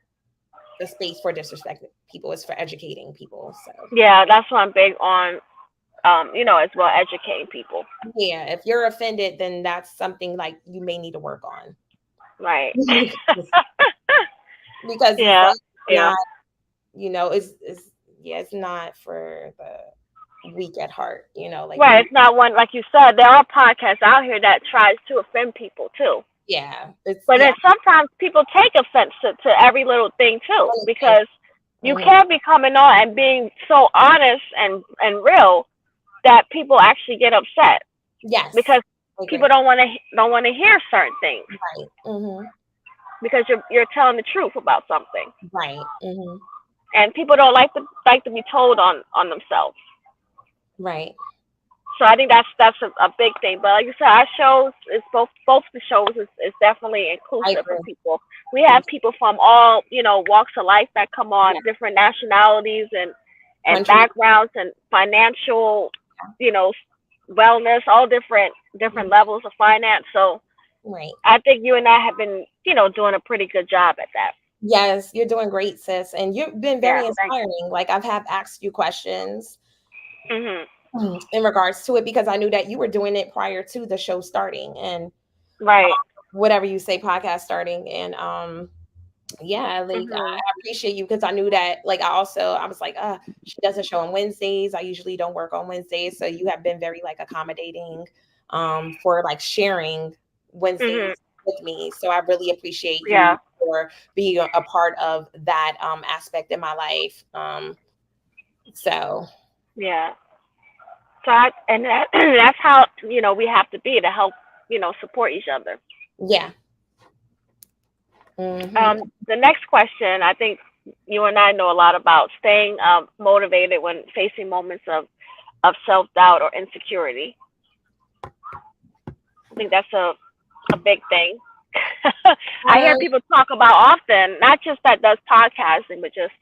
the space for disrespecting people, it's for educating people. So Yeah, that's what I'm big on. As well educating people. yeah, if you're offended, then that's something like you may need to work on. Right. Because it's Yeah. like Yeah. not, it's yeah, it's not for the weak at heart, like Right. It's not one like you said. There are podcasts out here that tries to offend people too. yeah, it's But yeah, then sometimes people take offense to every little thing too, anything. because you Mhm. can be coming on and being so honest and real that people actually get upset Yes, because I people agree. don't want to hear certain things Right. because you're telling the truth about something, Right. and people don't like to be told on themselves. Right. So I think that's a big thing. But like you said, our shows is both the shows is definitely I inclusive for agree. people. We have people from all walks of life that come on, Yeah. different nationalities and Country. backgrounds and financial, you know, wellness, all different Mhm. levels of finance. So Right. I think you and I have been doing a pretty good job at that. Yes, you're doing great, sis. And you've been Yeah, very thank inspiring. Like I've have asked you questions you. Mhm. in regards to it because I knew that you were doing it prior to the show starting and Right. whatever you say, podcast starting. And yeah, like I Mhm. appreciate you because I knew that like I was like, she does a show on Wednesdays. I usually don't work on Wednesdays. So you have been very like accommodating for like sharing Mhm. Wednesdays with me. So I really appreciate you Yeah. for being a part of that aspect in my life. So Yeah. So and that's how we have to be to help support each other. yeah. Hmm. The next question, I think you and I know a lot about staying motivated when facing moments of self doubt or insecurity. I think that's a big thing. I hear Um, people talk about often, not just that does podcasting, but just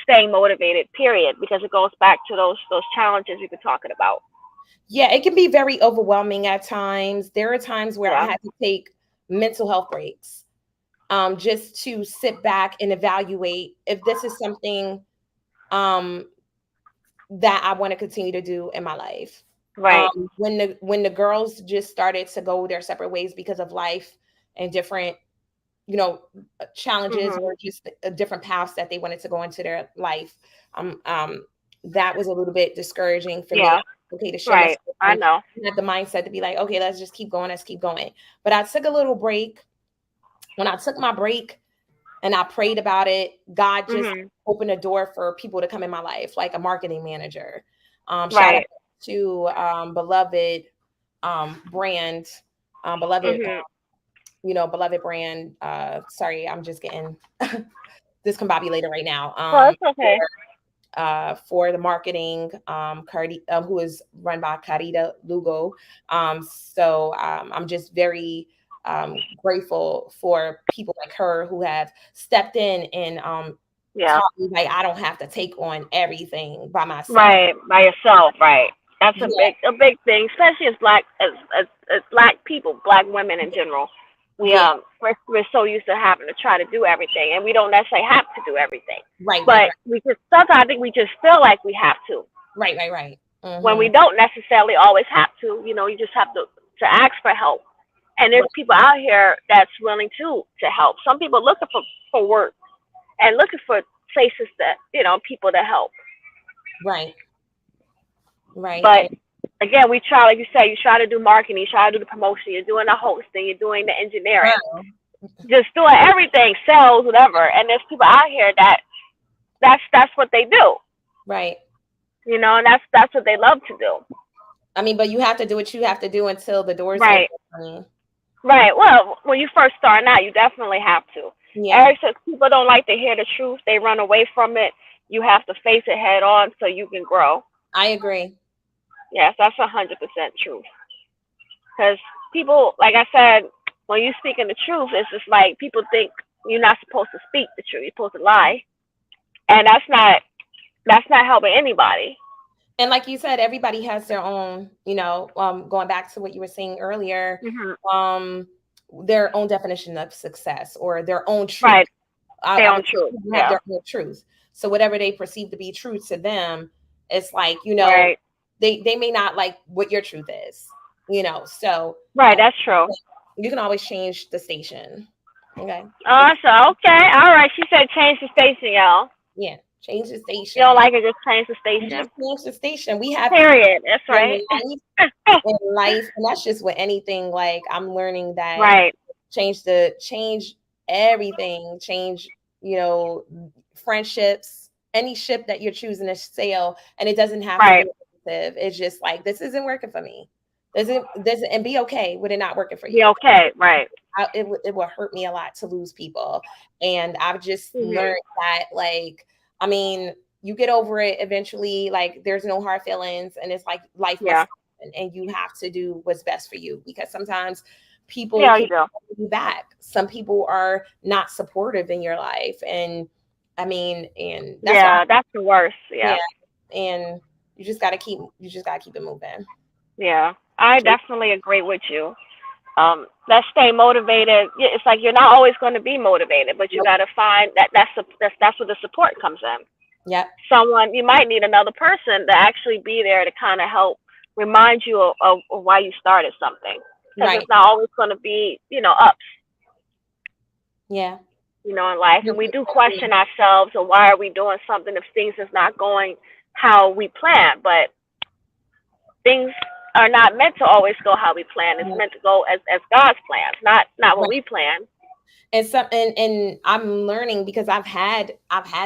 staying motivated. Period, because it goes back to those challenges we've been talking about. yeah, it can be very overwhelming at times. There are times where I Yeah. had to take mental health breaks just to sit back and evaluate if this is something um, that I want to continue to do in my life. Right. When the girls just started to go their separate ways because of life and different you know, challenges Mhm. or just different paths that they wanted to go into their life. Um, um, that was a little bit discouraging for me. Yeah. Okay, to share my Right. I story, know. I had the mindset to be like, okay, let's just keep going, let's keep going. But I took a little break. When I took my break and I prayed about it, God just Mhm. opened a door for people to come in my life, like a marketing manager. Shout out Right. to beloved brand, beloved, Mhm. beloved brand. Sorry, I'm just getting discombobulated right now. Well, it's okay. For the marketing, who is run by Carita Lugo. I'm just very grateful for people like her who have stepped in and Yeah. taught me like I don't have to take on everything by myself. Right. By yourself. Right. That's Yeah, a big thing, especially as black as black people, black women in general. We yeah, we're so used to having to try to do everything, and we don't necessarily have to do everything. right, right, But right, we just sometimes I think we just feel like we have to right, right, right. when we Mm-hmm. don't necessarily always have to. You know, you just have to ask for help. And there's Right, people out here that's willing to help. Some people looking for work and looking for places that people to help. right, right. But And again, we try, like you said, you try to do marketing, you try to do the promotion, you're doing the hosting, you're doing the engineering, girl, just doing everything, sales, whatever. And there's people out here that's what they do, right. and that's what they love to do. I mean, but you have to do what you have to do until the doors open. Right, I mean, right. Well, when you first start out, you definitely have to. yeah, Eric says people don't like to hear the truth; they run away from it. You have to face it head on so you can grow. I agree. Yes, that's 100% true. Because people, like I said, when you speaking the truth, it's just like people think you're not supposed to speak the truth. You're supposed to lie, and that's not helping anybody. And like you said, everybody has their own, going back to what you were saying earlier, Hmm. um, their own definition of success or their own truth. Right, I their own would say truth. people have Yeah. their own truth. So whatever they perceive to be truth to them, it's like, Right. they may not like what your truth is, So Right. uh, That's true. you can always change the station. Okay. So okay. All right. She said change the station, y'all. Yeah. Change the You don't station. like it? Just change the You station. just change the station. We have Period. That's in right. life and that's just with anything. Like I'm learning that Right. change everything, change, you know, friendships, any ship that you're choosing to sail, and it doesn't have to Right. be negative. It's just like this isn't working for me. This and be okay with it not working for Be you. okay. Right. It will hurt me a lot to lose people, and I've just Mhm. learned that, like, I mean, you get over it eventually. Like, there's no hard feelings, and it's like life must Yeah. happen, and you have to do what's best for you because sometimes people Yeah. can You do. hold you back. Some people are not supportive in your life, and I mean, and that's why, Yeah. That's the worst. yeah, Yeah. and you just gotta keep it moving. Yeah. I Keep- definitely agree with you. Let's stay motivated. Yeah, it's like you're not always going to be motivated, but you Nope. got to find that's where the support comes in. Yep. Someone you might need another person to actually be there to kind of help remind you of why you started something, because Right. it's not always going to be ups Yeah. in life, and we do question ourselves or why are we doing something if things is not going how we plan. But things are not meant to always go how we plan. It's meant to go as God's plans, not what Right. we plan. And I'm learning because I've had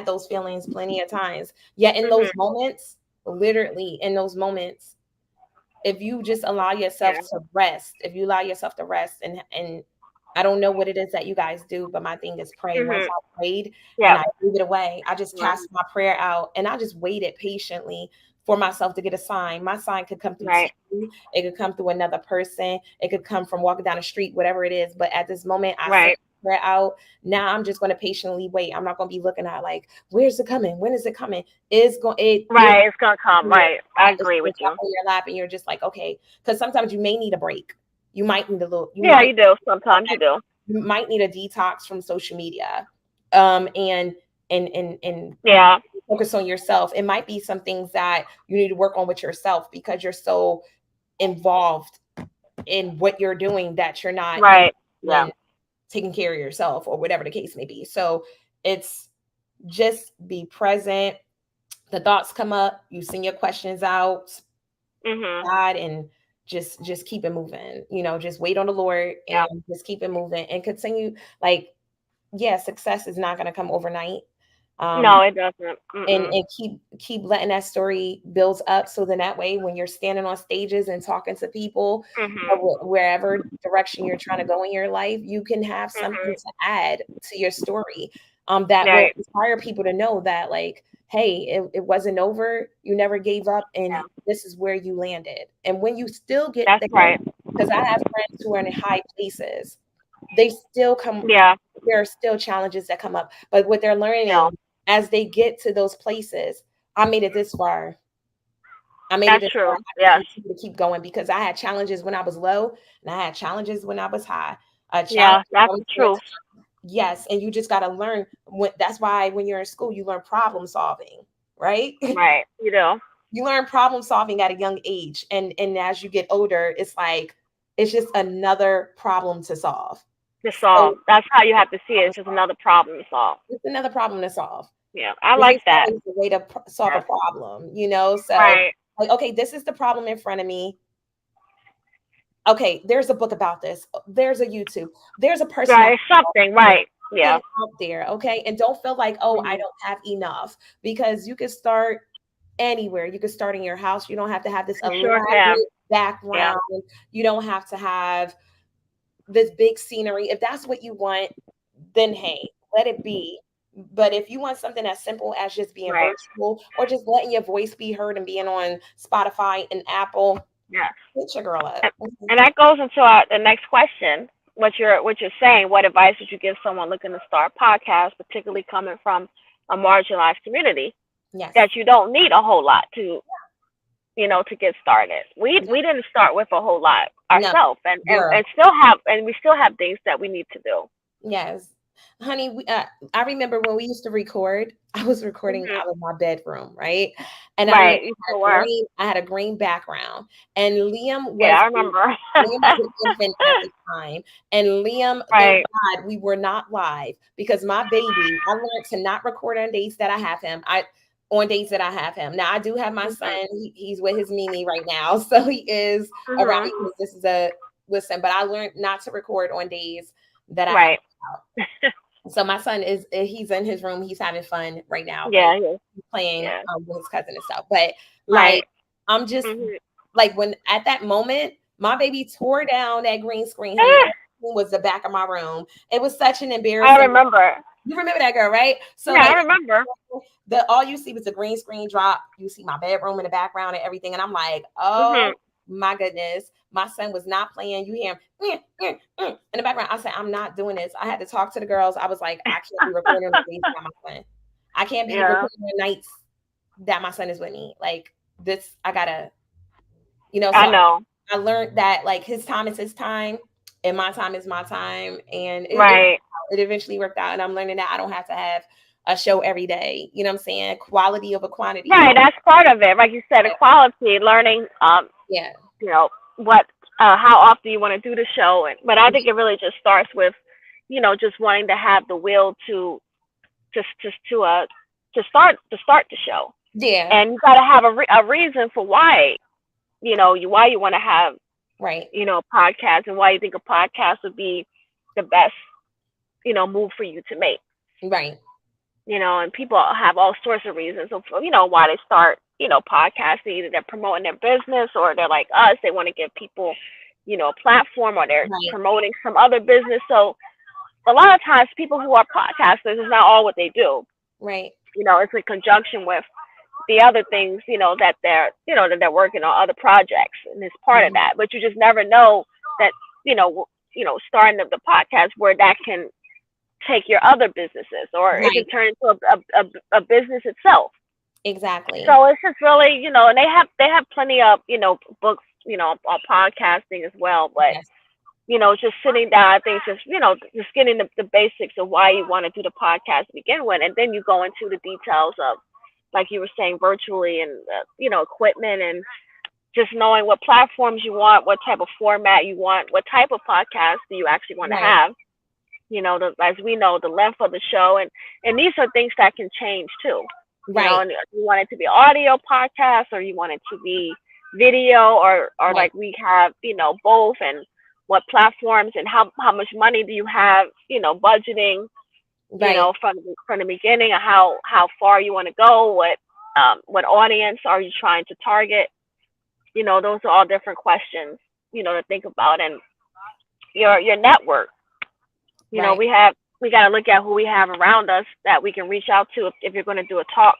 those feelings plenty of times. Yet in those Mhm. moments, literally in those moments, if you just allow yourself Yeah. to rest, if you allow yourself to rest, and I don't know what it is that you guys do, but my thing is pray. Once Mhm. I prayed and Yeah. I gave it away, I just Right. cast my prayer out and I just waited patiently for myself to get a sign. My sign could come through Right. TV, it could come through another person, it could come from walking down the street, whatever it is. But at this moment, I sent Right. prayer out. Now I'm just going to patiently wait. I'm not going to be looking at like, where's it coming? When is it coming? It's going it you're Right. It's gonna come. Right. I agree with it's up you. in your lap and you're just like, okay, because sometimes you may need a break. You might need a little, Yeah, you do. Sometimes you do. you might need a detox from social media. And and Yeah. focus on yourself. It might be some things that you need to work on with yourself because you're so involved in what you're doing that you're not Right. Yeah. in taking care of yourself or whatever the case may be. So it's just be present. The thoughts come up, you send your questions out, Mhm. God, and just keep it moving. Just wait on the Lord Yeah. and just keep it moving and continue. Like, yeah, success is not going to come overnight. Um, No, it doesn't. Mm-mm. and keep letting that story build up, so then that way when you're standing on stages and talking to people, Mhm. wherever direction you're trying to go in your life, you can have something Mhm. to add to your story, that will Right. inspire people to know that, like, hey, it wasn't over, you never gave up, and Yeah. this is where you landed. And when you still get That's there, right. because I have friends who are in high places, they still come Yeah. there are still challenges that come up. But what they're No, learning as they get to those places, I made it this far. I made it that's this far. true. I can Yes. continue to keep going because I had challenges when I was low and I had challenges when I was high. Yeah, Challenges that's always the been a truth. yes, and you just got to learn. That's why when you're in school, you learn problem solving, right? Right. You know, You learn problem solving at a young age, and as you get older, it's like it's just another problem to solve. to So solve. That's how you have to see it. It's just another problem to solve. it's another problem to solve. Yeah, I There's like just that. always a way to solve a Yeah. problem. So, Right. like, okay, this is the problem in front of me. Okay, there's a book about this. There's a YouTube. There's a person that Right. Something. Right. something Yeah. out there. Okay, and don't feel like, oh, I Mhm. don't have enough, because you can start anywhere. You can start in your house. You don't have to have this You sure can. elaborate Yeah. background. You don't have to have this big scenery. If that's what you want, then hey, let it be. But if you want something as simple as just being Right. virtual or just letting your voice be heard and being on Spotify and Apple, Yeah. hit your girl up. And, and that goes into the next question. What you're saying? What advice would you give someone looking to start a podcast, particularly coming from a marginalized community, Yes. that you don't need a whole lot to get started. We didn't start with a whole lot No, ourselves, and, and girl. and still have and we still have things that we need to do. Yes. Honey, I remember when we used to record, I was recording Mhm. out of my bedroom, right? And I remember Right. You sure were. I had a green background, and Yeah, I remember. Liam was an infant at the time. And Liam, thank Right. God we were not live, because my baby, I learned to not record on days that I have him. On days that I have him. Now I do have my son. Mhm. He's with his Mimi right now. So he is around Mhm. me because this is a listen, but I learned not to record on days that I have Right. him out. So my son he's in his room. He's having fun right now. Like, Yeah. Yeah. he's playing Yeah. with his cousin and stuff. But like, Right. I'm just Mhm. like, when at that moment, my baby tore down that green screen, honey. All was the back of my room. It was such an I embarrassing. remember. You remember that girl, right? So Yeah, I like, remember. the all you see was the green screen drop. You see my bedroom in the background and everything, and I'm like, Mhm. oh my goodness, my son was not playing. You hear him in the background. I said, I'm not doing this. I had to talk to the girls. I was like, I can't be recording on days without my son. I can't be Yeah. recording on nights that my son is with me. Like this, I gotta, I so know. I learned that, like, his time is his time and my time is my time. And Right. it eventually worked out. And I'm learning that I don't have to have a show every day. You know what I'm saying? Quality over quantity. Right. That's part of it. Like you said, equality, learning. Yeah. You know what? How often you want to do the show, but I think it really just starts with, just wanting to have the will just to start the show, Yeah. and you got to have a reason for why why you want to have Right. a podcast, and why you think a podcast would be the best move for you to make. Right. And people have all sorts of reasons of why they start podcasting. Either they're promoting their business, or they're like us, they want to give people a platform, or they're Right. promoting some other business. So a lot of times people who are podcasters is not all what they do. Right. It's in conjunction with the other things, that they're working on other projects, and it's part of Mhm. that. But you just never know that, starting the podcast, where that can take your other businesses, or it can Right. turn into a business itself. Exactly. So it's just really, and they have plenty of, books, on podcasting as well. But Yes. just sitting down, I think just getting the basics of why you want to do the podcast to begin with, and then you go into the details of, like you were saying, virtually, and equipment, and just knowing what platforms you want, what type of format you want, what type of podcast do you actually want to Right. have, as we know, the length of the show, and these are things that can change too. Right. And you want it to be audio podcast, or you want it to be video, or Right. like we have, both, and what platforms, and how much money do you have, budgeting, Right. from the beginning, of how far you want to go, what audience are you trying to target. Those are all different questions, to think about. And your network. Right. We got to look at who we have around us that we can reach out to, if you're going to do a talk,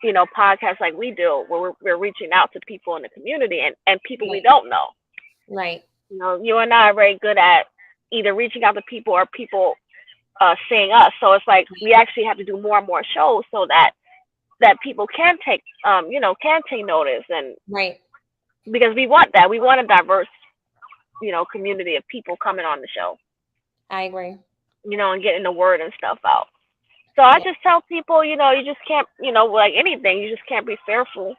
podcast like we do, where we're reaching out to people in the community, and people we Right. don't know. Right. You and I are very good at either reaching out to people, or people seeing us. So it's like we actually have to do more and more shows, so that people can take notice, and Right. because we want that, we want a diverse, community of people coming on the show, I agree. and getting the word and stuff out. So I Yeah. just tell people, you just can't, like anything, you just can't be fearful,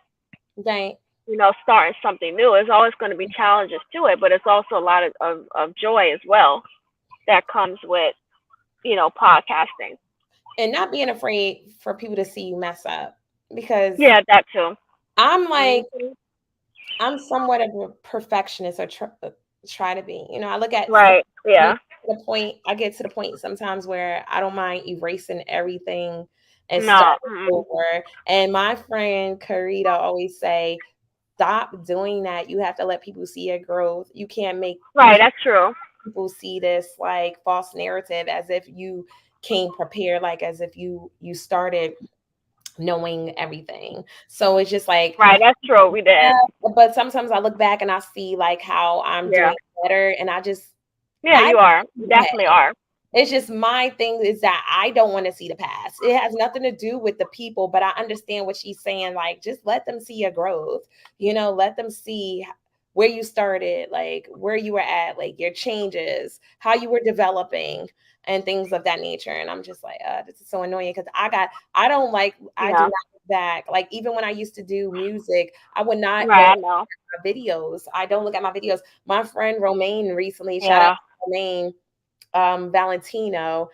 Right. starting something new. There's always going to be challenges to it, but it's also a lot of joy as well that comes with, podcasting. And not being afraid for people to see you mess up, because Yeah, that too. I'm like, Hmm. I'm somewhat of a perfectionist, or try to be. I look at Right. things Yeah. to the point. I get to the point sometimes where I don't mind erasing everything and No. starting Mm-mm. over. And my friend Karita always say, stop doing that. You have to let people see your growth. You Right. can't That's true. people see this like false narrative as if you came prepared, like as if you started knowing everything. So it's just like, Right. That's true. We did. yeah, but sometimes I look back and I see like how I'm Yeah. doing better, and Yeah. I You are. You okay. definitely are. It's just my thing is that I don't want to see the past. It has nothing to do with the people, but I understand what she's saying. Like, just let them see your growth. Let them see where you started, like where you were at, like your changes, how you were developing, and things of that nature. And I'm just like, this is so annoying, because I don't like, I do Yeah. not look back. Like, even when I used to do music, I would not go Right. I at know. my videos. I don't look at my videos. My friend Romaine recently, shout out Yeah. to Romaine, Valentino.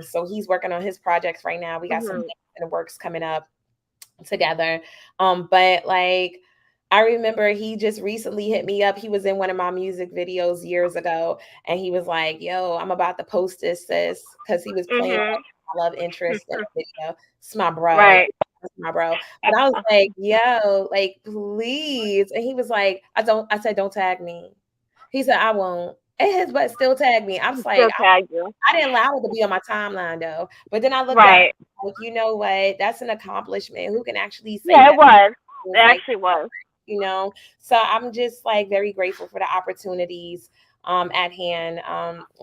So he's working on his projects right now. We got some Hmm. things in the works coming up together. But like, I remember he just recently hit me up. He was in one of my music videos years ago, and he was like, "Yo, I'm about to post this, sis," because he was playing Mhm. like my love interest in the video. It's my bro. Right. That's my bro. But I was like, "Yo, like, please." And he was like, "I don't." I said, "Don't tag me." He said, "I won't." And his butt still tagged me. I was like, Still tag you. I didn't allow it to be on my timeline though. But then I looked at Right. like, you know what? That's an accomplishment. Who can actually say Yeah, it that? was. It It's like, actually was. you know. So I'm just like very grateful for the opportunities at hand.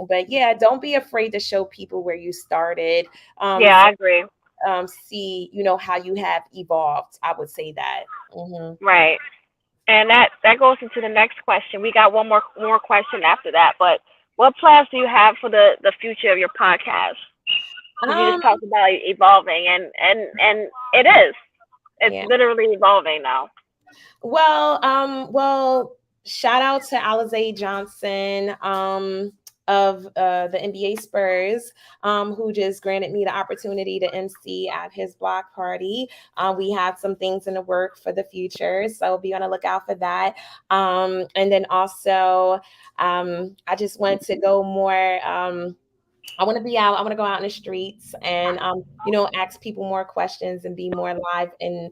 But yeah, don't be afraid to show people where you started. Yeah, So I agree. see, how you have evolved. I would say that. Hmm. Right. And that goes into the next question. We got one more question after that, but what plans do you have for the future of your podcast? Because you Um, just talked about evolving, and it is. It's yeah. literally evolving now. Well, shout out to Alize Johnson, of the NBA Spurs, who just granted me the opportunity to MC at his block party. We have some things in the work for the future, so be on the lookout for that. And then also, I just want to go more. I want to be out. I want to go out in the streets and, ask people more questions and be more live and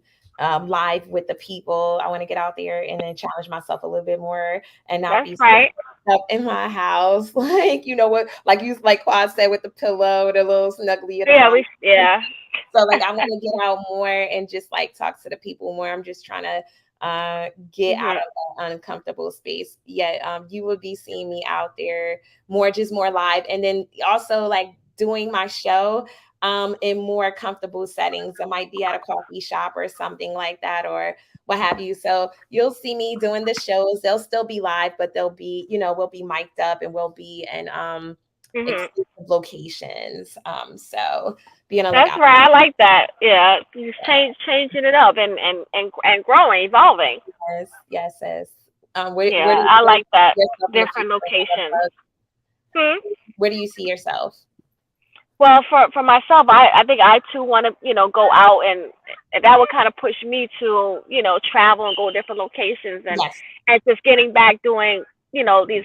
live with the people. I want to get out there and then challenge myself a little bit more and not That's be so right. up in my house. Like, what, like Quad said, with the pillow, the little snuggly at the Yeah, bottom. yeah. So like, I want to get out more and just like talk to the people more. I'm just trying to get out Mhm. of that uncomfortable space. Yeah, you will be seeing me out there more, just more live, and then also like doing my show in more comfortable settings. It might be at a coffee shop or something like that, or what have you. So you'll see me doing the shows. They'll still be live, but they'll be, we'll be mic'd up and we'll be in Mhm. exclusive locations. So be on the That's lookout. right. I like that. Yeah, just changing it up, and growing, evolving. Yes, yes, yes. Where Yeah, do I you like that. see yourself in the Different future? locations. Hmm? Where do you see yourself? Well, for myself, I think I too want to, go out, and that would kind of push me to, travel and go to different locations, Yes. and just getting back doing, these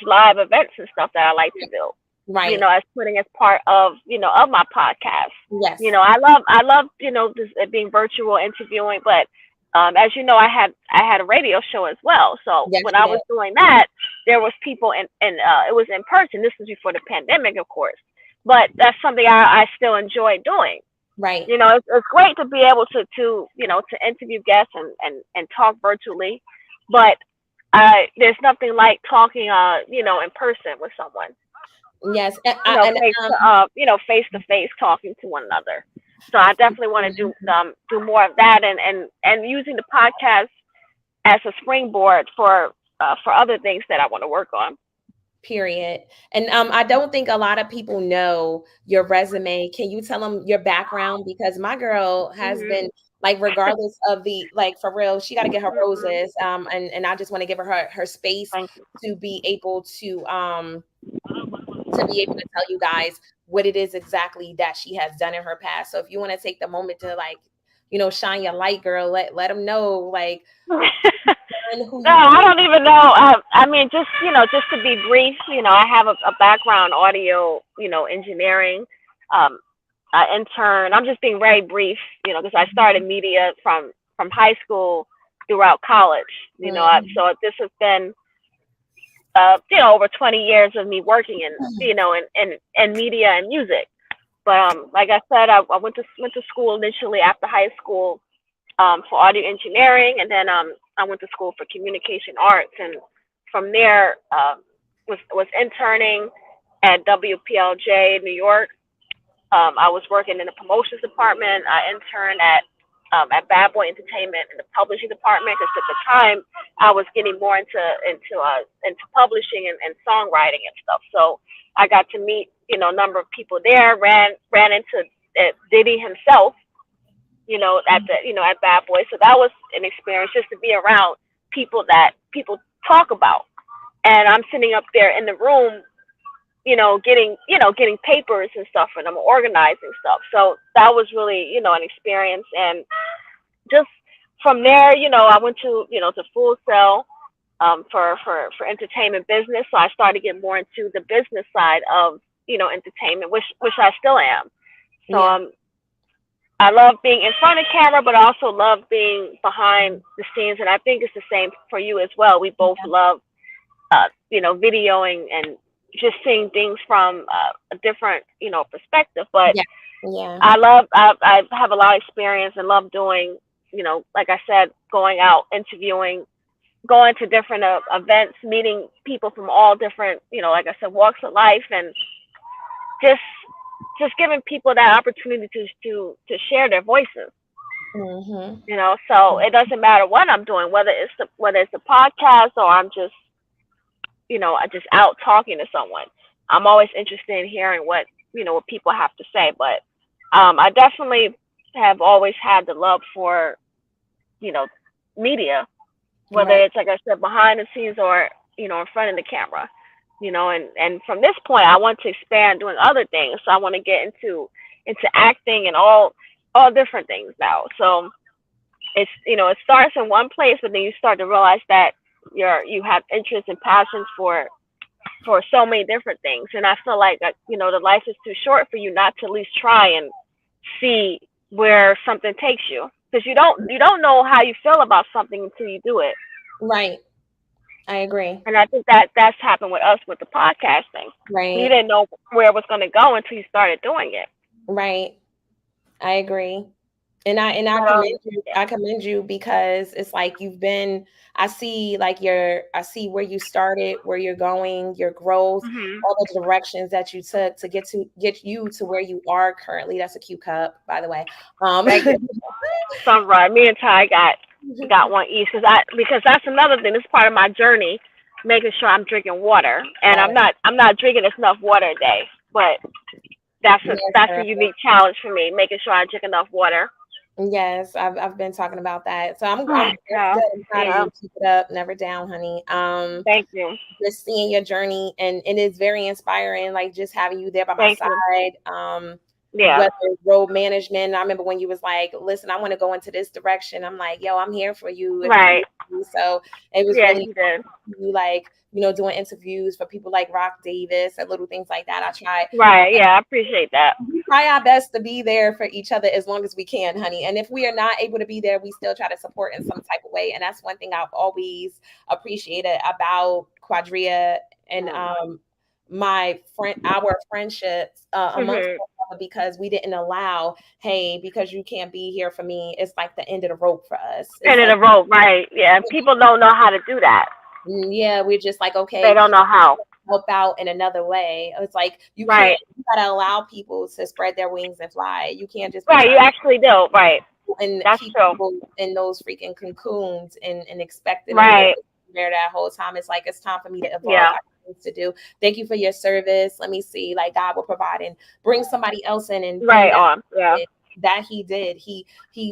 live events and stuff that I like to do, Right. as putting as part of, of my podcast. Yes. I love, this, being virtual interviewing, but as you know, I had a radio show as well. So Yes, when you I did. was doing that, there was people it was in person. This was before the pandemic, of course, but that's something I still enjoy doing. Right. It's great to be able to interview guests and talk virtually, but there's nothing like talking, in person with someone, Yes. And face to face talking to one another. So I definitely want to do more of that, and using the podcast as a springboard for other things that I want to work on. period. And I don't think a lot of people know your resume. Can you tell them your background? Because my girl has Mhm. been like, regardless of the, like, for real, she got to get her Mhm. roses. And I just want to give her space Thank you. to be able to be able to tell you guys what it is exactly that she has done in her past. So if you want to take the moment to, like, shine your light, girl, let them know, like, and who No, you I are. don't even know. I mean, just to be brief, I have a background audio, engineering. Um, I intern. I'm just being very brief, because I started media from high school throughout college. Mhm. So this has been, over 20 years of me working in media and music. But like I said, I went to school initially after high school, for audio engineering, and then I went to school for communication arts, and from there, was interning at WPLJ New York. I was working in the promotions department. I interned at Bad Boy Entertainment in the publishing department, because at the time I was getting more into publishing and songwriting and stuff. So I got to meet, a number of people there. Ran into Diddy himself, at Bad Boy. So that was an experience, just to be around people that people talk about. And I'm sitting up there in the room, getting papers and stuff, and I'm organizing stuff. So that was really, an experience. And just from there, I went to Full Sail, for entertainment business. So I started to get more into the business side of, entertainment, which I still am. So Yeah. I love being in front of camera, but I also love being behind the scenes. And I think it's the same for you as well. We both love, videoing and just seeing things from a different, perspective. But Yeah. Yeah. I have a lot of experience and love doing, like I said, going out, interviewing, going to different events, meeting people from all different, like I said, walks of life, and just just giving people that opportunity to share their voices. Mm-hmm. So it doesn't matter what I'm doing, whether it's a podcast, or I'm just, I just out talking to someone. I'm always interested in hearing what people have to say. But I definitely have always had the love for, you know media, whether Right. it's, like I said, behind the scenes, or in front of the camera. And from this point, I want to expand doing other things. So I want to get into acting and all different things now. So it starts in one place, but then you start to realize that you have interests and passions for so many different things. And I feel like, the life is too short for you not to at least try and see where something takes you, because you don't know how you feel about something until you do it. Right. I agree. And I think that's happened with us with the podcasting. You Right. didn't know where it was going to go until you started doing it. Right. I agree. And I But commend you. yeah. I commend you because it's like you've been. I see where you started, where you're going, your growth, Mhm. all the directions that you took to get you to where you are currently. That's a cute cup, by the way. Thank you. Sunrise. Me and Ty got one each, because that's another thing. This is part of my journey, making sure I'm drinking water, and I'm Right. not drinking enough water a day. But that's a Yes, that's a girl. unique challenge for me, making sure I drink enough water. Yes, I've been talking about that. So I'm that's Yeah, good. I'm proud of yeah. you. Keep it up, never down, honey. Thank you. Just seeing your journey, and it is very inspiring, like just having you there by my Thank you. side. Yeah. Whether it's road management, I remember when you was like, listen, I want to go into this direction. I'm like, yo, I'm here for you if you Right. need me. So it was Yeah, really you did. you, like, doing interviews for people like Rock Davis and little things like that. I try Right. Yeah, I appreciate that. we try our best to be there for each other as long as we can, honey. And if we are not able to be there, we still try to support in some type of way. And that's one thing I've always appreciated about Quadria and my friend, our friendships amongst Mhm. one another, because we didn't allow, hey, because you can't be here for me, it's like the end of the rope for us. And It's in like, a row, right? Yeah. People don't know how to do that. yeah, we're just like, They okay, don't know how. help out in another way. It's like Right. you gotta allow people to spread their wings and fly. You can't just be Right. You trying actually do. Right. and That's keep true. people in those freaking cocoons and expecting them to Right. be there that whole time. It's like it's time for me to evolve. Yeah. I have things to do. Thank you for your service. Let me see, like God will provide and bring somebody else in, and Right on. Yeah. he did. He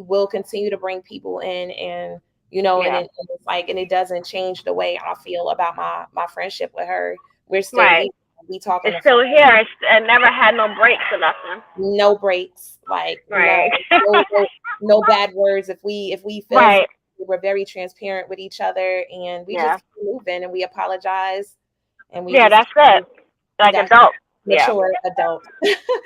will continue to bring people in, and Yeah. and it's like, and it doesn't change the way I feel about my friendship with her. We're still Right. here. We talk on It's the phone. still here. It's and never had no breaks or nothing. No breaks, like Right. no bad words. If we feel something, Right. we're very transparent with each other, and we just Yeah. keep moving, and we apologize, and we Yeah. just That's it. Like that's adults. Yeah. mature adult.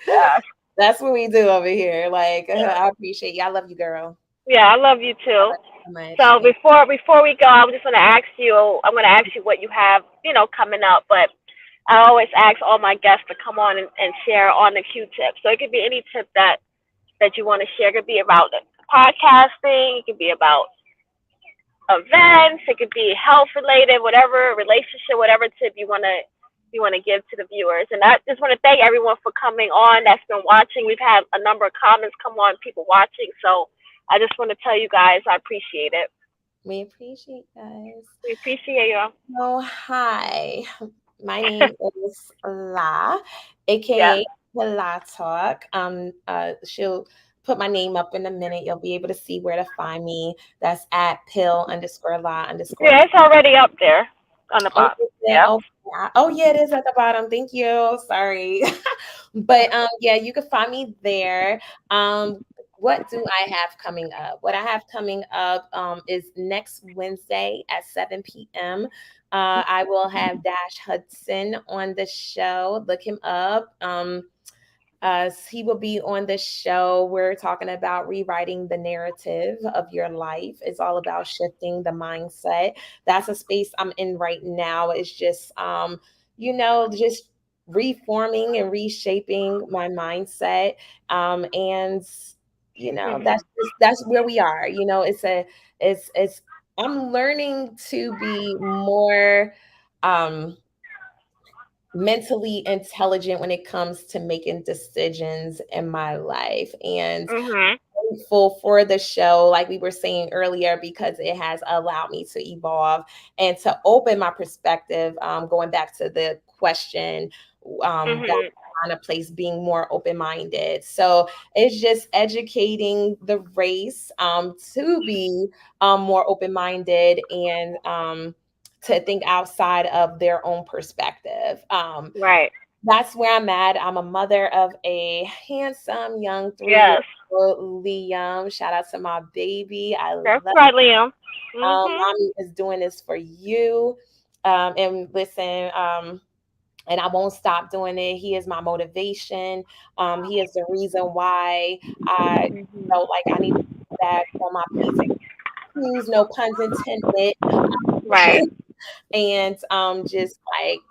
Yeah. That's what we do over here. Like, Yeah. I appreciate you. I love you, girl. Yeah. I love you I too. love you so much. So before we go, I'm just gonna ask you. I'm gonna ask you what you have, coming up. But I always ask all my guests to come on and share on the Q-tip. So it could be any tip that you want to share. It could be about the podcasting. It could be about events. It could be health related, whatever relationship, whatever tip you want to give to the viewers. And I just want to thank everyone for coming on. That's been watching. We've had a number of comments come on, people watching. So I just want to tell you guys I appreciate it. We appreciate guys. We appreciate you. Oh, hi. My name is La, Yeah. aka the La Talk. She'll put my name up in a minute. You'll be able to see where to find me. That's at pill underscore la underscore. Yeah, it's already up there on the Oh, bottom. is it? Yeah. Oh, yeah. Oh, yeah, it is at the bottom. Thank you. Sorry. But yeah, you can find me there. What do I have coming up? What I have coming up is next Wednesday at 7 p.m. I will have Dash Hudson on the show. Look him up. He will be on the show. We're talking about rewriting the narrative of your life. It's all about shifting the mindset. That's a space I'm in right now. It's just, just reforming and reshaping my mindset. And Mhm. that's where we are. It's I'm learning to be more. Um, mentally intelligent when it comes to making decisions in my life, and Mhm. grateful for the show, like we were saying earlier, because it has allowed me to evolve and to open my perspective, going back to the question, that Mhm. kind of place, being more open-minded. So it's just educating the race, to be more open-minded, and to think outside of their own perspective. Right. That's where I'm at. I'm a mother of a handsome young 3 year Yes. old Liam. Shout out to my baby. I That's love. right, Liam. Mhm. Mommy is doing this for you. And listen, and I won't stop doing it. He is my motivation. He is the reason why I Mhm. felt like I need to get back on my P's and Q's, no puns intended. Right. And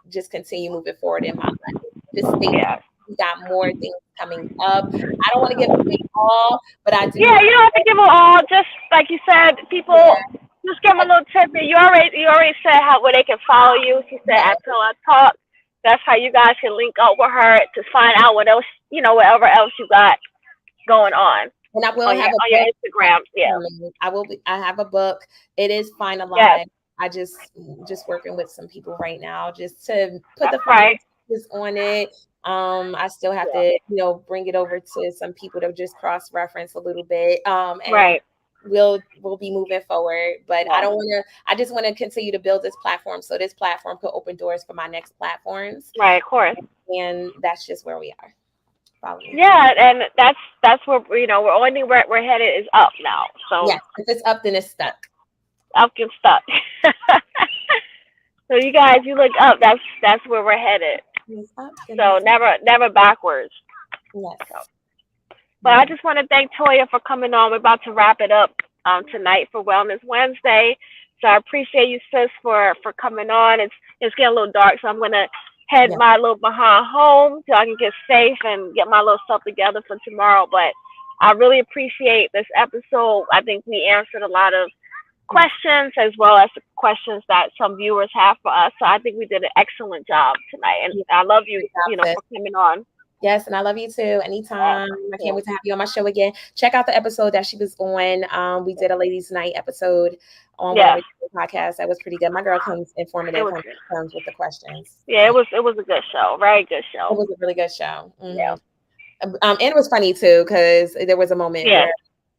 just continue moving forward in my life. Just stay tuned. Yeah. We got more things coming up. I don't want to give away all, but I do. Yeah, you don't have to give them all. Just like you said, Yeah, people just give them a little tip. You already said how where they can follow you. She said yeah. at Pillow Talk. That's how you guys can link up with her to find out what else whatever else you got going And I will on have a your book Instagram. Yeah. coming. I have a book. It is Yes. finalized. I just working with some people right now just to put That's the final right. touches on it. I still have Yeah. to, bring it over to some people to just cross reference a little bit. And Right. we'll be moving forward. But Yeah. I just want to continue to build this platform so this platform could open doors for my next platforms. Right. Of course. And that's just where we are. Follow me. Yeah, and that's where we're only where we're headed is up now. So Yes, if it's up, then it's stuck. up get stuck. So you guys, you look up. That's where we're headed. If it's up, then So it's never backwards. So, yes. but I Yeah. just want to thank Toya for coming on. We're about to wrap it up tonight for Wellness Wednesday. So I appreciate you, sis, for coming on. It's getting a little dark, so I'm gonna head Yeah. my little behind home so I can get safe and get my little stuff together for tomorrow. But I really appreciate this episode. I think we answered a lot of Yes. questions as well as the questions that some viewers have for us. So I think we did an excellent job tonight, and Yeah. I love you, Good job, sis. for coming on. Yes, and I love you too. Yeah, Anytime. I can't cool. wait to have you on my show again. Check out the episode that she was on. We did a ladies' night episode on whatever Yes, podcast. That was pretty good. My girl comes it informative, was good. comes with the questions. Yeah, it was a good show, very good It show. was a really good show. Yeah, And it was funny too because there was a moment yeah.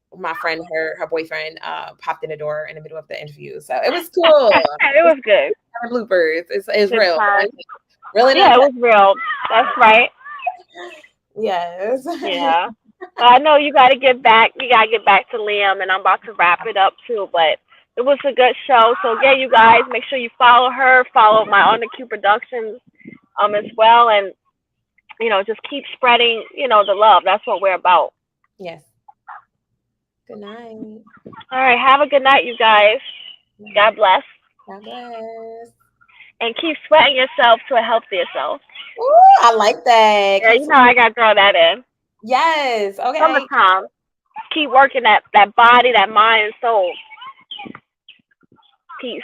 where my friend, her boyfriend, popped in the door in the middle of the interview. So it was cool. It was good. Bloopers. It's Good real. time. Really Yeah, not. it was real. That's right. Yes. Yeah. But I know you got to get back. You got to get back to Liam, and I'm about to wrap it up too. But it was a good show. So yeah, you guys, make sure you follow her, follow my On the Q Productions, as well, and just keep spreading, the love. That's what we're about. Yes. Good night. All right. Have a good night, you guys. God bless. God bless. And keep sweating yourself to a healthier self. Ooh, I like that. Yeah, I got to throw that in. Yes. Okay. Summertime. Keep working that body, that mind, and soul. Peace.